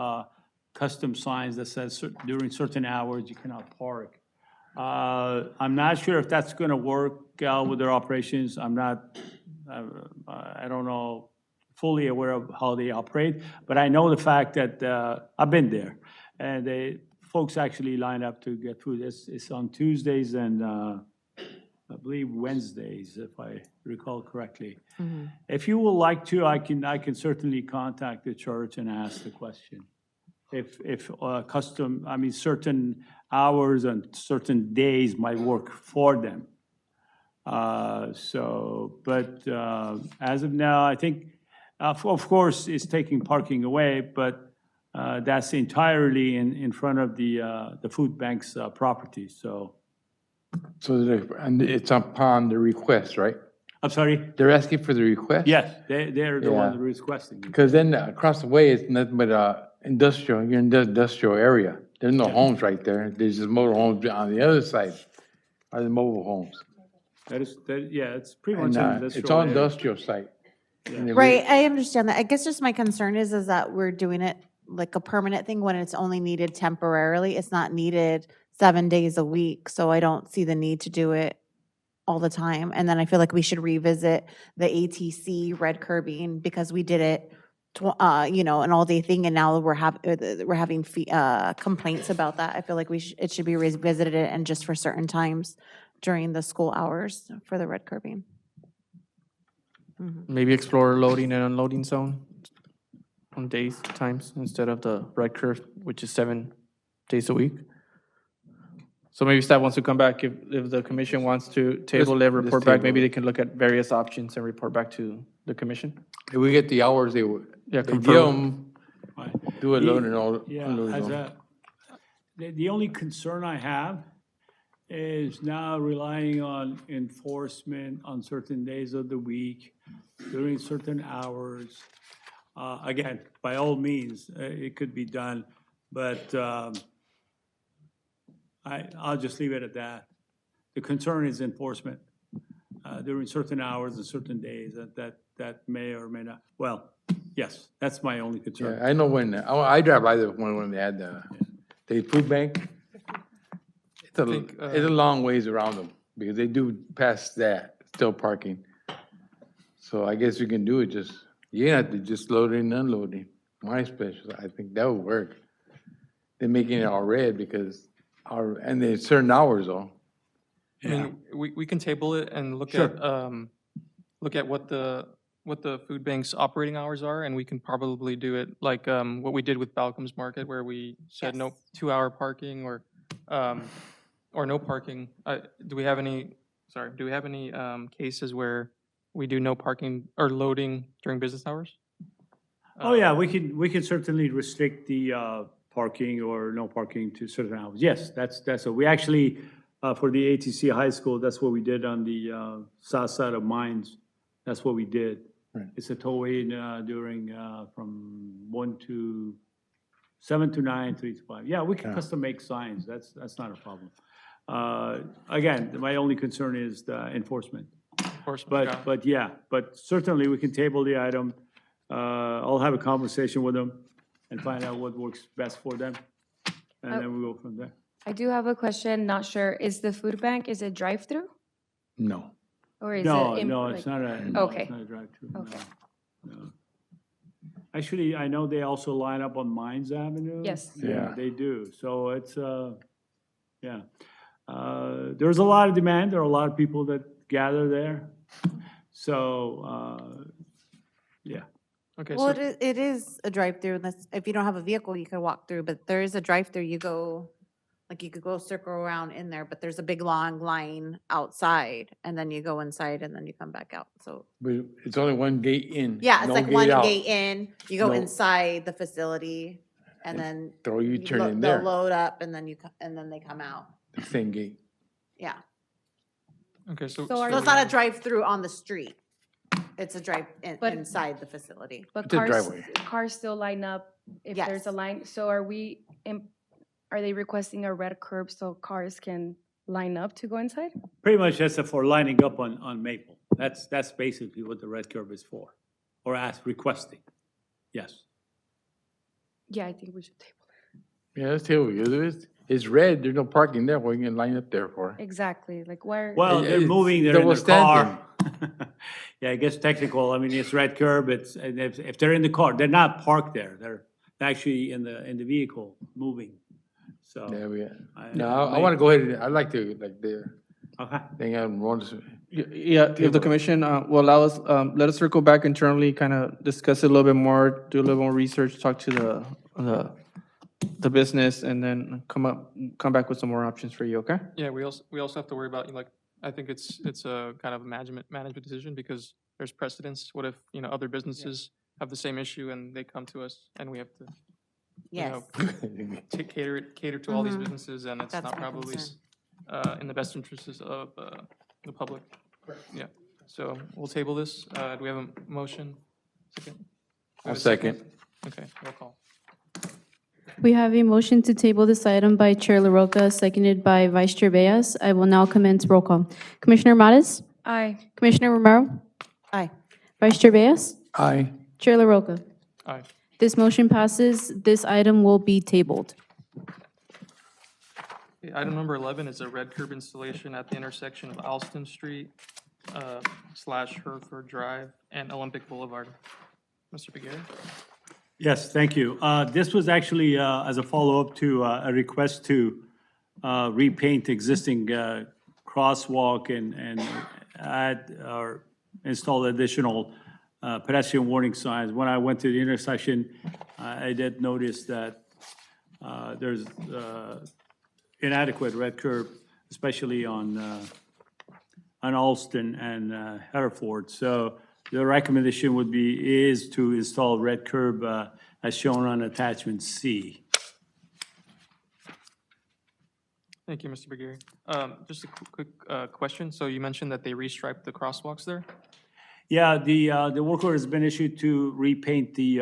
custom signs that says during certain hours you cannot park. I'm not sure if that's gonna work out with their operations. I don't know, fully aware of how they operate, but I know the fact that I've been there, and folks actually line up to get through this. It's on Tuesdays and I believe Wednesdays, if I recall correctly. If you would like to, I can certainly contact the church and ask the question. If certain hours and certain days might work for them. But as of now, I think, of course, it's taking parking away, but that's entirely in front of the food bank's property, so. And it's upon the request, right? I'm sorry? They're asking for the request? Yes, they're the ones Yeah. requesting. Because then across the way, it's nothing but industrial, you're in the industrial area. There's no homes right there. There's just mobile homes on the other side are the mobile homes. It's pretty much And an industrial it's all area. industrial site. And then Right, I understand that. I guess just my concern is that we're doing it like a permanent thing when it's only needed temporarily. It's not needed 7 days a week, so I don't see the need to do it all the time. And then I feel like we should revisit the ATC red curbing because we did it, an all-day thing, and now we're having complaints about that. I feel like it should be revisited and just for certain times during the school hours for the red curbing. Maybe explore loading and unloading zone on days, times, instead of the red curve, which is 7 days a week. So maybe staff wants to come back, if the commission wants to table it, report back, maybe table they can look at various options and report back to the commission. If we get the hours they give confirm. them, do a load and all. Yeah, unload zone. the only concern I have is now relying on enforcement on certain days of the week, during certain hours. Again, by all means, it could be done, but I'll just leave it at that. The concern is enforcement during certain hours and certain days that may or may not, well, yes, that's my only concern. Yeah, I know I drive by the one when they had the food bank. It's a long ways around them because they do pass that, still parking. So I guess you can do it you have to just loading and unloading. My special, I think that would work. They're making it all red because and there's certain hours though. I mean, we can table it and look Sure. at what the food bank's operating hours are, and we can probably do it like what we did with Balcom's Market, where we said no 2-hour parking or no parking. Do we have any cases where we do no parking or loading during business hours? Oh, yeah, we can certainly restrict the parking or no parking to certain hours. Yes, that's what we actually, for the ATC High School, that's what we did on the south side of Mines. That's what we did. Right. It's a toll-in during, from 7 to 9, 3 to 5. Yeah, we can custom make signs. That's not a problem. Again, my only concern is the enforcement. But certainly we can table the item. I'll have a conversation with them and find out what works best for them, and then we go from there. I do have a question, not sure. Is the food bank, is it drive-through? No. Or is No, it? it's not a, Okay. it's not a drive-through. Okay. No. Actually, I know they also line up on Mines Avenue. Yes. Yeah, they do. So it's, yeah. There's a lot of demand, there are a lot of people that gather there. So, yeah. Okay, Well, so, it is a drive-through, and that's, if you don't have a vehicle, you can walk through, but there is a drive-through, you go, like, you could go circle around in there, but there's a big long line outside, and then you go inside, and then you come back out, so. But it's only one gate in. Yeah, it's no like one out. gate in, you go No. inside the facility, and then. Throw you turn in They'll there, load up, and then and then they come out, the same gate. yeah. okay, so. So are So it's not a drive-through on the street, it's a But- inside the facility. But It's a cars, driveway. cars still line up if there's a Yes. line. So are they requesting a red curb so cars can line up to go inside? Pretty much that's for lining up on Maple. That's basically what the red curb is for, or requesting. Yes. Yeah, I think we should table it. Yeah, let's tell you, it's red, there's no parking there, what you can line up there for? Exactly, like where? Well, they're It's moving, they're in double the car. standing. Yeah, it gets technical. I mean, it's red curb, and if they're in the car, they're not parked there. They're actually in the vehicle, moving. So. Yeah, I- no, I want to go ahead, I'd like to, like, the Okay. thing I'm wrong. Yeah, if the commission will allow us, let us circle back internally, kind of discuss it a little bit more, do a little more research, talk to the business, and then come back with some more options for you, okay? Yeah, we also have to worry about, like, I think it's a kind of a management decision because there's precedence. What if, other businesses have the same issue and they come to us and we have to, Yes, cater to all these Mhm. businesses and it's That's not my probably in the best interests of the public. Yeah, so we'll table this. Do we have a motion? Second? We have I'll a second. Okay, roll call. We have a motion to table this item by Chair LaRocca, seconded by Vice Chair Beas. I will now commence roll call. Commissioner Matis? Aye. Commissioner Romero? aye. Vice Chair Beas? Aye. Chair LaRocca? Aye. This motion passes. This item will be tabled. Okay, item number 11 is a red curb installation at the intersection of Alston Street / Hereford Drive and Olympic Boulevard. Mr. Beguer? Yes, thank you. This was actually as a follow-up to a request to repaint existing crosswalk and add or install additional pedestrian warning signs. When I went to the intersection, I did notice that there's inadequate red curb, especially on Alston and Hereford. So the recommendation is to install red curb as shown on attachment C. Thank you, Mr. Beguer. Just a quick question. So you mentioned that they restriped the crosswalks there? Yeah, the work order has been issued to repaint the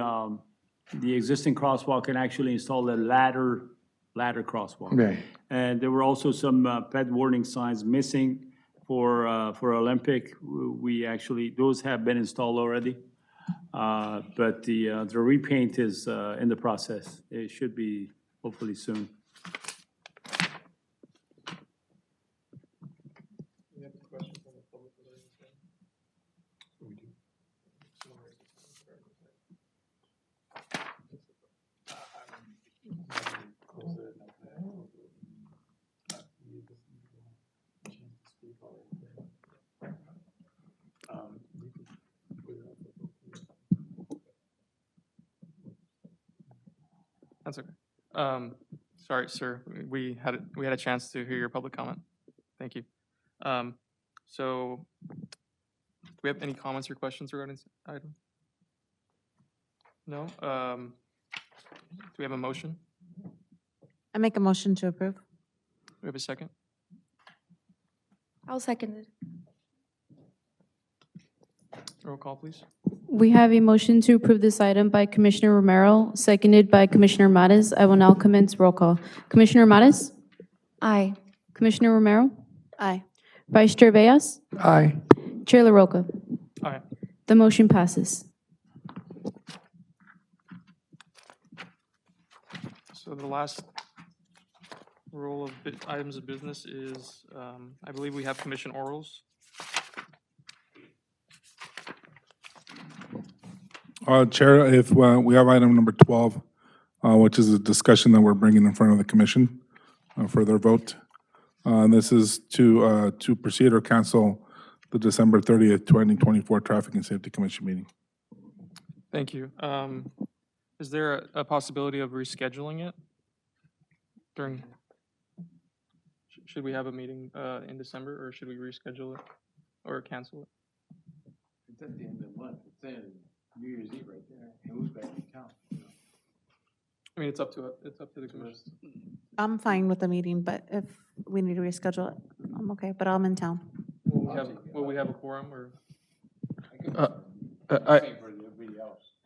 existing crosswalk and actually install a ladder crosswalk. Right. And there were also some ped warning signs missing for Olympic. We actually, those have been installed already. But the repaint is in the process. It should be hopefully soon. That's okay. Sorry, sir, we had a chance to hear your public comment. Thank you. So, do we have any comments or questions regarding this item? No? Do we have a motion? Do I make a motion to approve. we have a second? I'll second it. Roll call, please. We have a motion to approve this item by Commissioner Romero, seconded by Commissioner Matis. I will now commence roll call. Commissioner Matis? Aye. Commissioner Romero? Aye. Vice Chair Beas? Aye. Chair LaRocca? Aye. The motion passes. So the last roll of items of business is, I believe we have commission orals. Chair, if we have item number 12, which is a discussion that we're bringing in front of the commission for their vote. And this is to proceed or cancel the December 30th, 2024 Traffic and Safety Commission meeting. Thank you. Is there a possibility of rescheduling it during, should we have a meeting in December, or should we reschedule it or cancel it? It's at the end of the month. It's in New Year's Eve right there. Who's back in town? I mean, it's up to the commission. I'm fine with the meeting, but if we need to reschedule it, I'm okay, but I'm in town. Will we have a quorum, or?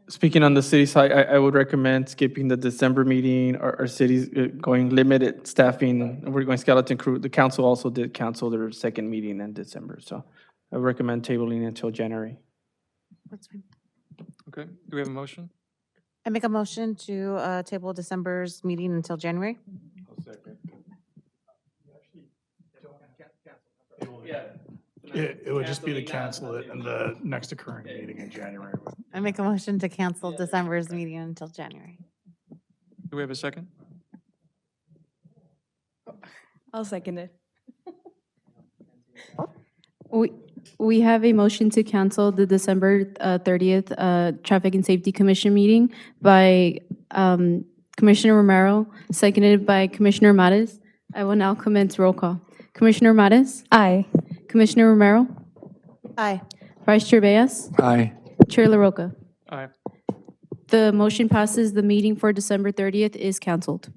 Speaking on the city side, I would recommend skipping the December meeting. Our city's going limited staffing, and we're going skeleton crew. The council also did cancel their second meeting in December, so I recommend tabling until January. That's fine. Okay, do we have a motion? I make a motion to table December's meeting until January. It would just be to cancel it in the next occurring meeting in January. I make a motion to cancel December's meeting until January. Do we have a second? I'll second it. We have a motion to cancel the December 30th Traffic and Safety Commission meeting by Commissioner Romero, seconded by Commissioner Mares. I will now commence roll call. Commissioner Mares? Aye. Commissioner Romero? Aye. Vice Chair Beas? Aye. Chair LaRocca? Aye. The motion passes. The meeting for December 30th is canceled.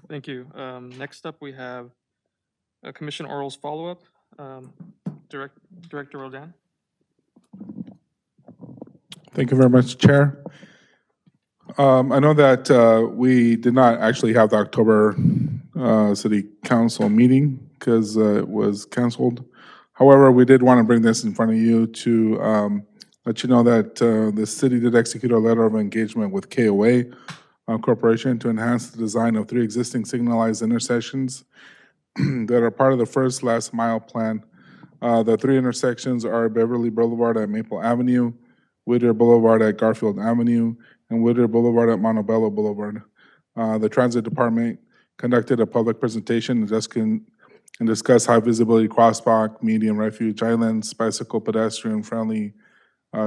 Thank you. Next up, we have Commission Orals follow-up. Director Rodan. Thank you very much, Chair. I know that we did not actually have the October City Council meeting because it was canceled. However, we did want to bring this in front of you to let you know that the city did execute a letter of engagement with KOA Corporation to enhance the design of 3 existing signalized intersections that are part of the first last mile plan. The 3 intersections are Beverly Boulevard at Maple Avenue, Whittier Boulevard at Garfield Avenue, and Whittier Boulevard at Montebello Boulevard. The Transit Department conducted a public presentation and discussed high visibility crosswalk, medium refuge islands, bicycle pedestrian friendly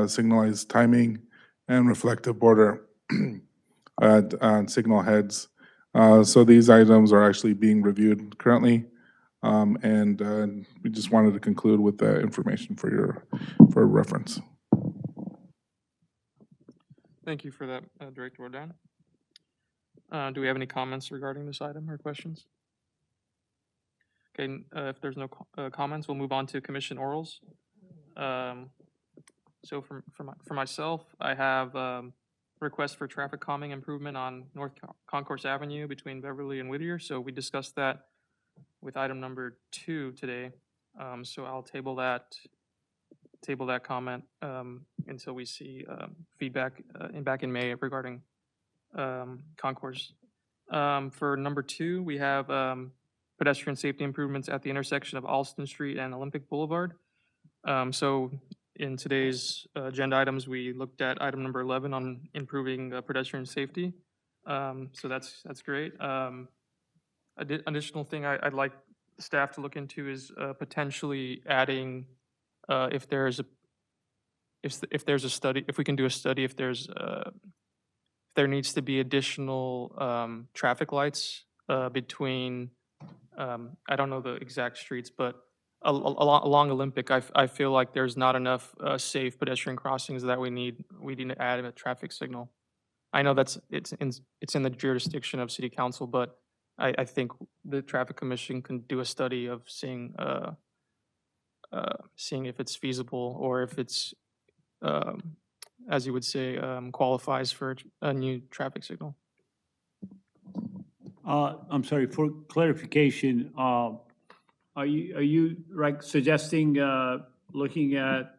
signalized timing, and reflective border at signal heads. So these items are actually being reviewed currently. And we just wanted to conclude with that information for reference. Thank you for that, Director Rodan. Do we have any comments regarding this item or questions? Okay, if there's no comments, we'll move on to Commission Orals. So for myself, I have request for traffic calming improvement on North Concourse Avenue between Beverly and Whittier. So we discussed that with item number 2 today. So I'll table that comment until we see feedback back in May regarding concourse. For number 2, we have pedestrian safety improvements at the intersection of Alston Street and Olympic Boulevard. So in today's agenda items, we looked at item number 11 on improving pedestrian safety. So that's great. Additional thing I'd like staff to look into is potentially adding if there's a study, if we can do a study, if there needs to be additional traffic lights between I don't know the exact streets, but along Olympic, I feel like there's not enough safe pedestrian crossings that we need to add a traffic signal. I know it's in the jurisdiction of City Council, but I think the Traffic Commission can do a study of seeing if it's feasible or if it's, as you would say, qualifies for a new traffic signal. I'm sorry, for clarification, are you suggesting looking at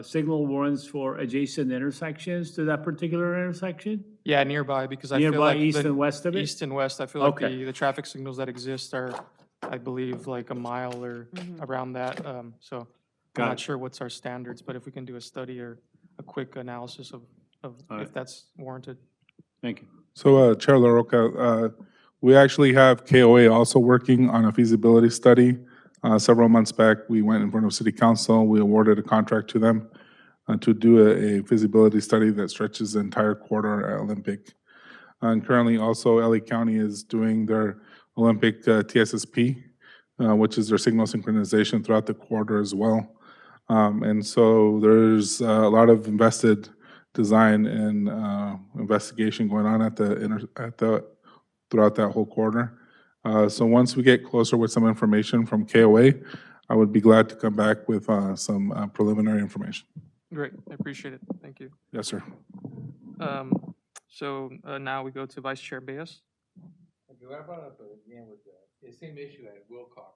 signal warrants for adjacent intersections to that particular intersection? Yeah, nearby, because I feel Nearby, like east and west of it? east and west, I feel like Okay. the traffic signals that exist are, I believe, like a mile or around that. So Got I'm it. not sure what's our standards, but if we can do a study or a quick analysis of All right. if that's warranted. Thank you. So Chair LaRocca, We actually have KOA also working on a feasibility study. Several months back, we went in front of City Council. We awarded a contract to them to do a feasibility study that stretches the entire corridor at Olympic. And currently also LA County is doing their Olympic TSSP, which is their signal synchronization throughout the corridor as well. And so there's a lot of invested design and investigation going on at throughout that whole corridor. So once we get closer with some information from KOA, I would be glad to come back with some preliminary information. Great, I appreciate it. Thank you. Yes, sir. So now we go to Vice Chair Bayes. Okay, what about again with the same issue at Wilcox?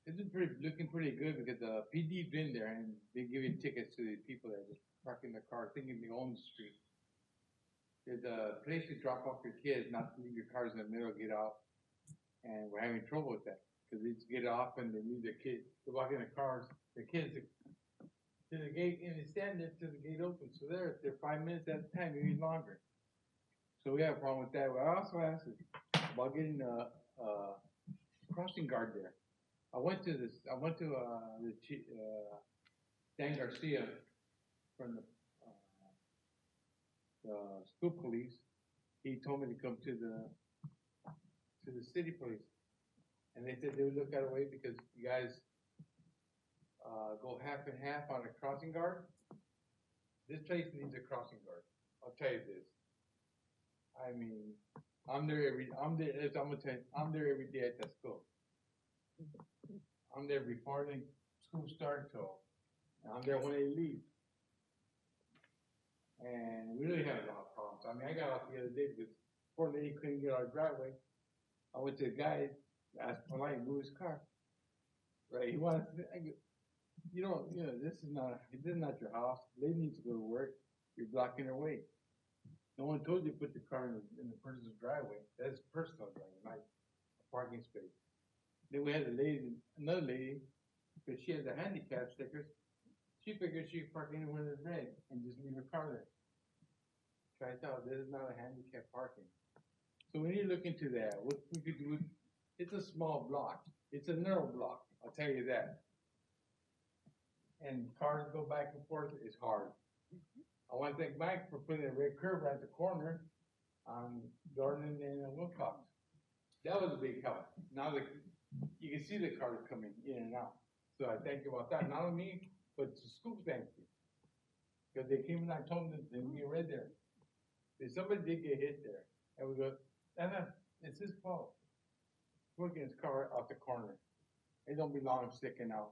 It's been looking pretty good because the PD been there and they giving tickets to the people that are just parking their cars thinking they own the street. There's a place to drop off your kids, not to leave your cars in the middle, get out. And we're having trouble with that because they just get off and they leave their kids, they walk in the cars, the kids to the gate and they stand there till the gate opens. So they're 5 minutes at a time, maybe longer. So we have a problem with that. I also asked about getting a crossing guard there. I went to Dan Garcia from the school police. He told me to come to the city police, and they said they would look at a way because you guys go half and half on a crossing guard. This place needs a crossing guard. I'll tell you this. I mean, I'm there every day at that school. I'm there before school starts till, and I'm there when they leave. And we really have a lot of problems. I mean, I got out the other day because poor lady couldn't get our driveway. I went to the guy, asked politely to move his car. Right? He wanted to, this is not your house. Lady needs to go to work. You're blocking her way. No one told you to put the car in the person's driveway. That's personal driveway, not a parking space. Then we had another lady, because she has a handicap sticker. She figured she could park anywhere that's red and just leave her car there. So I thought, this is not a handicap parking. So we need to look into that. What we could do, it's a small block. It's a narrow block, I'll tell you that. And cars go back and forth, it's hard. I want to thank Mike for putting a red curb right at the corner on Jordan and Wilcox. That was a big help. Now you can see the cars coming in and out. So I thank you about that. Not only me, but the school thank you. Because they came and I told them that we read there. If somebody did get hit there, and we go, it's his fault. Working his car out the corner. It don't belong sticking out.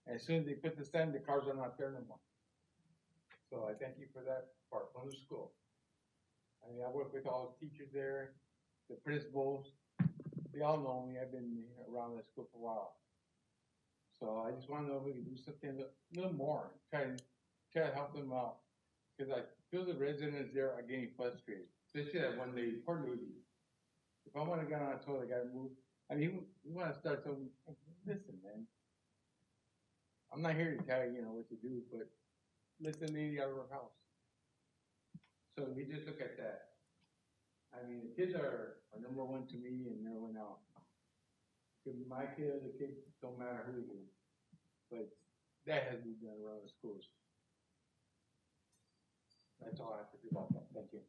And as soon as they put the stand, the cars are not there no more. So I thank you for that part from the school. I mean, I work with all the teachers there, the principals. They all know me. I've been around the school for a while. So I just want to know if we can do something a little more, try to help them out. Because I feel the residents there are getting frustrated, especially that one lady, poor lady. If I want to get on a toilet, I got to move. I mean, you want to start something, listen, man. I'm not here to tell you, what to do, but let the lady out of her house. So we just look at that. I mean, the kids are number one to me and number one out. My kid, the kids, don't matter who it is. But that has to be done around the schools. That's all I have to do about that. Thank you.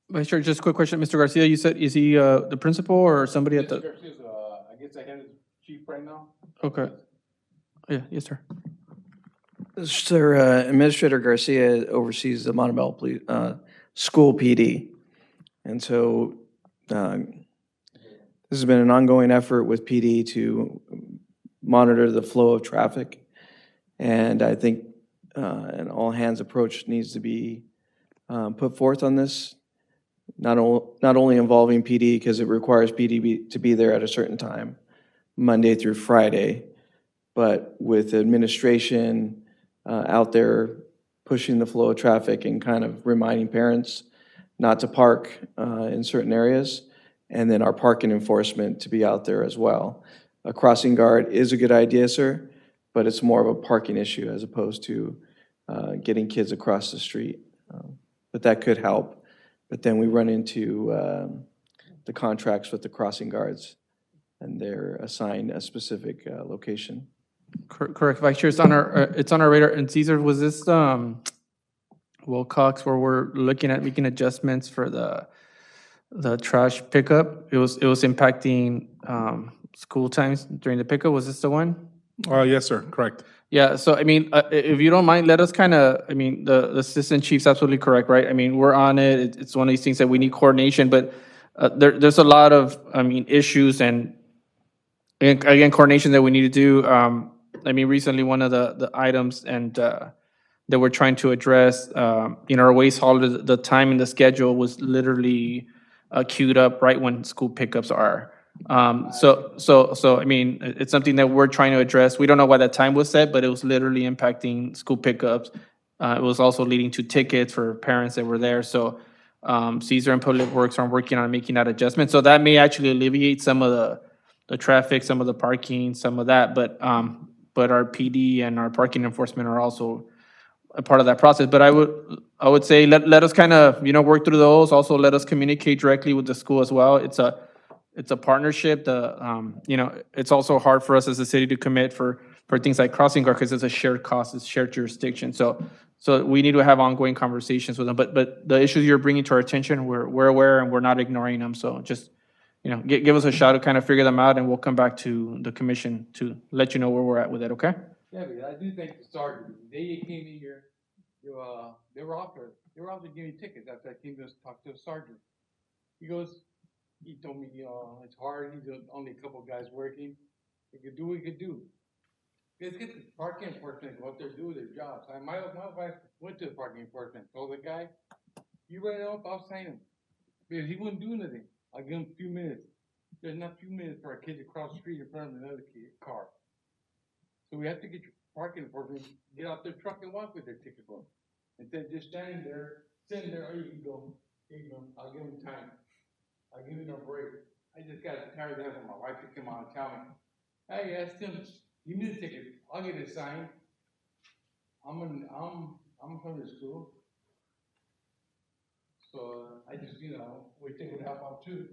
Vice Chair, just a quick question. Mr. Garcia, you said, is he the principal or somebody at the? Garcia's, I guess I have his chief right now. Okay. Yeah, yes, sir. Sir, Administrator Garcia oversees the Montebello School PD. And so this has been an ongoing effort with PD to monitor the flow of traffic. And I think an all-hands approach needs to be put forth on this, not only involving PD, because it requires PD to be there at a certain time, Monday through Friday, but with administration out there pushing the flow of traffic and kind of reminding parents not to park in certain areas, and then our parking enforcement to be out there as well. A crossing guard is a good idea, sir, but it's more of a parking issue as opposed to getting kids across the street. But that could help. But then we run into the contracts with the crossing guards, and they're assigned a specific location. Correct, Vice Chair, it's on our radar. And Caesar, was this, Wilcox, where we're looking at making adjustments for the trash pickup? It was impacting, school times during the pickup. Was this the one? Yes, sir, correct. Yeah, so I mean, if you don't mind, let us kind of, I mean, the assistant chief's absolutely correct, right? I mean, we're on it. It's one of these things that we need coordination, but there's a lot of, I mean, issues and again, coordination that we need to do. I mean, recently, one of the items and that we're trying to address, in our waste hauler, the time and the schedule was literally queued up right when school pickups are. So I mean, it's something that we're trying to address. We don't know why that time was set, but it was literally impacting school pickups. It was also leading to tickets for parents that were there. So Caesar and Public Works are working on making that adjustment. So that may actually alleviate some of the traffic, some of the parking, some of that. But our PD and our parking enforcement are also a part of that process. But I would say let us kind of, work through those. Also, let us communicate directly with the school as well. It's a partnership. It's also hard for us as a city to commit for things like crossing guard because it's a shared cost, it's shared jurisdiction. So we need to have ongoing conversations with them. But the issues you're bringing to our attention, we're aware and we're not ignoring them. So just, give us a shot to kind of figure them out, and we'll come back to the commission to let you know where we're at with it. Okay? Yeah, but I do think the sergeant, they came in here, they were off to give me tickets after I came to talk to the sergeant. He told me, it's hard, he's only a couple guys working, he could do what he could do. Let's get the parking enforcement, what they're doing, their jobs. My wife went to the parking enforcement, told the guy, you write it up, I'll sign him. Because he wouldn't do anything, I'll give him a few minutes. There's not a few minutes for a kid to cross the street in front of another car. So we have to get your parking enforcement, get out their truck and walk with their ticket book. Instead of just standing there, sitting there, oh, you can go, I'll give him time. I'll give him a break. I just got tired of that when my wife would come out and tell me, hey, ask him, give me the ticket, I'll get it signed. I'm from the school. So I just, we think it would help out too.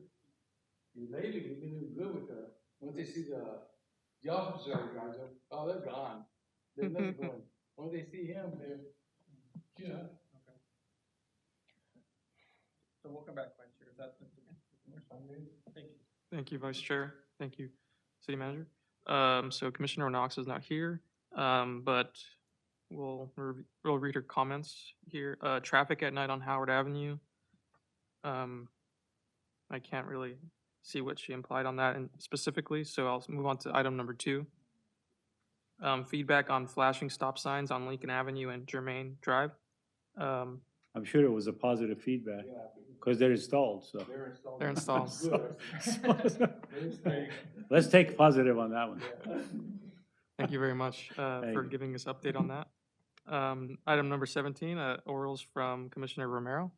Lately, we've been doing good with once they see the officer guys, oh, they're gone. They're never going. When they see him, they're, So we'll come back, Vice Chair. Is that Thank you. Thank you, Vice Chair. Thank you, City Manager. So Commissioner Knox is not here, but we'll read her comments here. Traffic at night on Howard Avenue. I can't really see what she implied on that specifically, so I'll move on to item number 2. Feedback on flashing stop signs on Lincoln Avenue and Germain Drive. I'm sure it was a positive feedback, because they're installed, so. They're installed. Let's take positive on that one. Thank you very much for giving us update on that. Item number 17, orals from Commissioner Romero.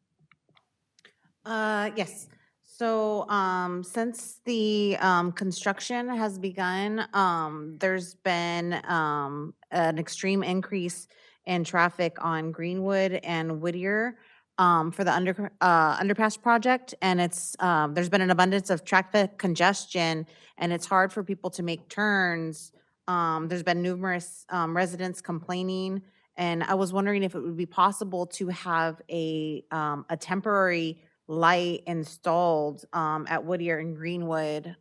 Yes. So, since the construction has begun, there's been an extreme increase in traffic on Greenwood and Whittier for the underpass project, and it's there's been an abundance of traffic congestion, and it's hard for people to make turns. There's been numerous residents complaining, and I was wondering if it would be possible to have a temporary light installed at Whittier and Greenwood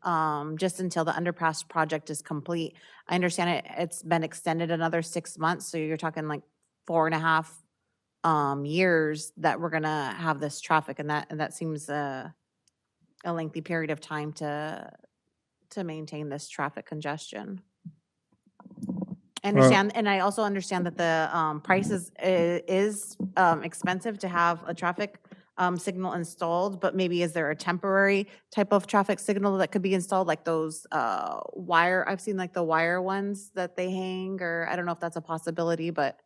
just until the underpass project is complete. I understand it's been extended another 6 months, so you're talking like 4.5 years that we're gonna have this traffic, and that seems a lengthy period of time to maintain this traffic congestion. I understand, and I also understand that the price is expensive to have a traffic signal installed, but maybe is there a temporary type of traffic signal that could be installed, like those I've seen like the wire ones that they hang, or I don't know if that's a possibility, but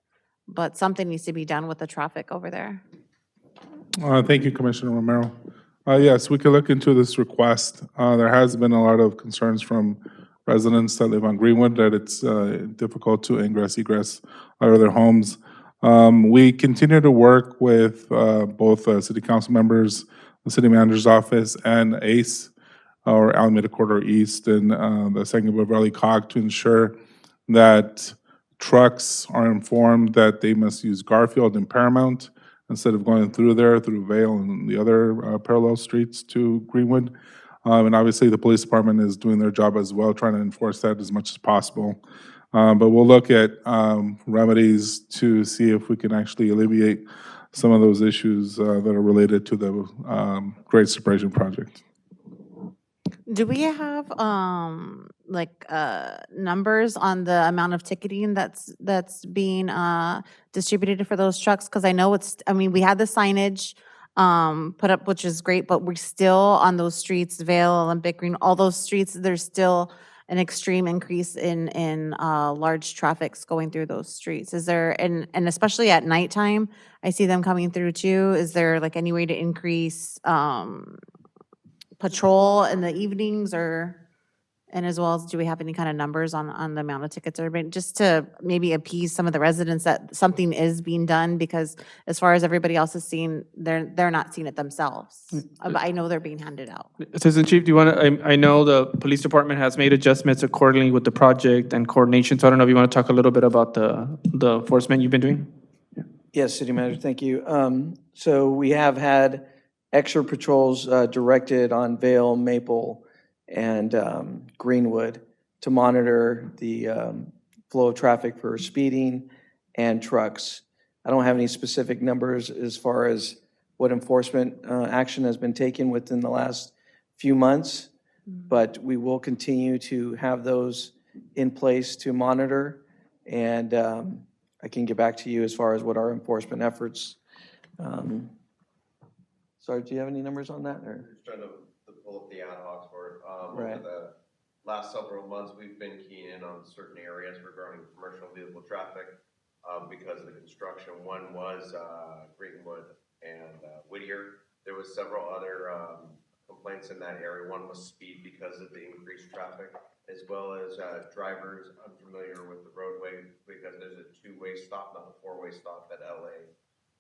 something needs to be done with the traffic over there. Thank you, Commissioner Romero. Yes, we could look into this request. There has been a lot of concerns from residents that live on Greenwood that it's difficult to egress out of their homes. We continue to work with both city council members the city manager's office, and ACE, or Alameda Corridor East, and the San Gabriel Valley COG to ensure that trucks are informed that they must use Garfield and Paramount instead of going through there, through Vale and the other parallel streets to Greenwood. And obviously, the police department is doing their job as well, trying to enforce that as much as possible. But we'll look at remedies to see if we can actually alleviate some of those issues that are related to the Great Separation Project. Do we have, numbers on the amount of ticketing that's being, distributed for those trucks? Because I know we had the signage, put up, which is great, but we're still on those streets, Vale, Olympic Green, all those streets, there's still an extreme increase in large traffics going through those streets. Is there, and especially at nighttime, I see them coming through too. Is there like any way to increase, patrol in the evenings, and as well as, do we have any kind of numbers on the amount of tickets that are being, just to maybe appease some of the residents that something is being done, because as far as everybody else is seeing, they're not seeing it themselves. But I know they're being handed out. Assistant Chief, do you want to, I know the police department has made adjustments accordingly with the project and coordination, so I don't know if you want to talk a little bit about the enforcement you've been doing? Yes, City Manager, thank you. So we have had extra patrols directed on Vale, Maple, and Greenwood to monitor the flow of traffic for speeding and trucks. I don't have any specific numbers as far as what enforcement action has been taken within the last few months, but we will continue to have those in place to monitor, and I can get back to you as far as what our enforcement efforts. Sorry, do you have any numbers on that? Or? Just trying to pull up the ad hoc for it. Right. Over the last several months, we've been keying in on certain areas regarding commercial vehicle traffic because of the construction. One was Greenwood and Whittier. There was several other complaints in that area. One was speed because of the increased traffic, as well as drivers unfamiliar with the roadway because there's a two-way stop, not a four-way stop at LA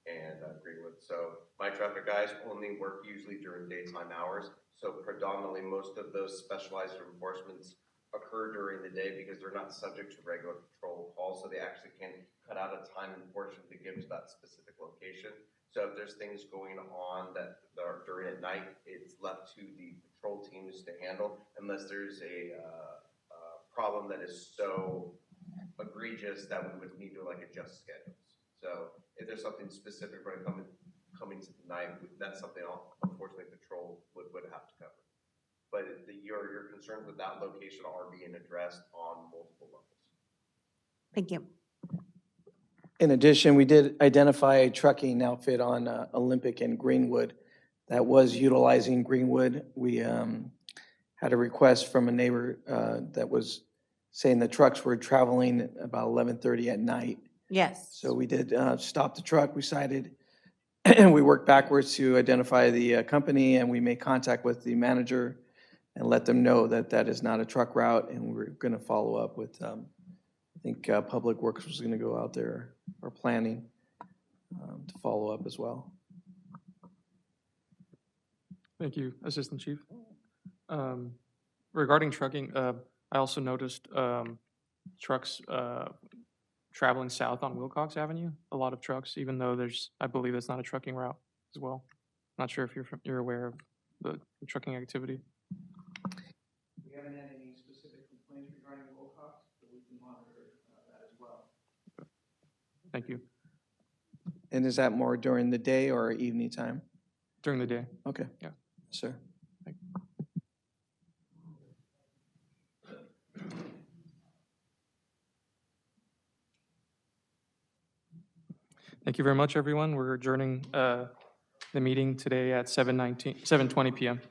and Greenwood. So my traffic guys only work usually during daytime hours. So predominantly most of those specialized enforcements occur during the day because they're not subject to regular patrol calls. So they actually can cut out a time and portion to give to that specific location. So if there's things going on that are during at night, it's left to the patrol teams to handle unless there's a problem that is so egregious that we would need to adjust schedules. So if there's something specific when coming to the night, that's something unfortunately patrol would have to cover. But your concerns with that location are being addressed on multiple levels. Thank you. In addition, we did identify a trucking outfit on Olympic and Greenwood that was utilizing Greenwood. We had a request from a neighbor that was saying the trucks were traveling about 11:30 at night. Yes. So we did stop the truck, we cited, and we worked backwards to identify the company, and we made contact with the manager and let them know that that is not a truck route, and we're going to follow up with, I think Public Works was going to go out there, or planning, to follow up as well. Thank you, Assistant Chief. Regarding trucking, I also noticed trucks traveling south on Wilcox Avenue. A lot of trucks, even though I believe it's not a trucking route as well. Not sure if you're aware of the trucking activity. We haven't had any specific complaints regarding Wilcox, but we can monitor that as well. Thank you. And is that more during the day or evening time? During the day. Okay. Yeah. Sir. Thank you very much, everyone. We're adjourning the meeting today at 7:20 p.m.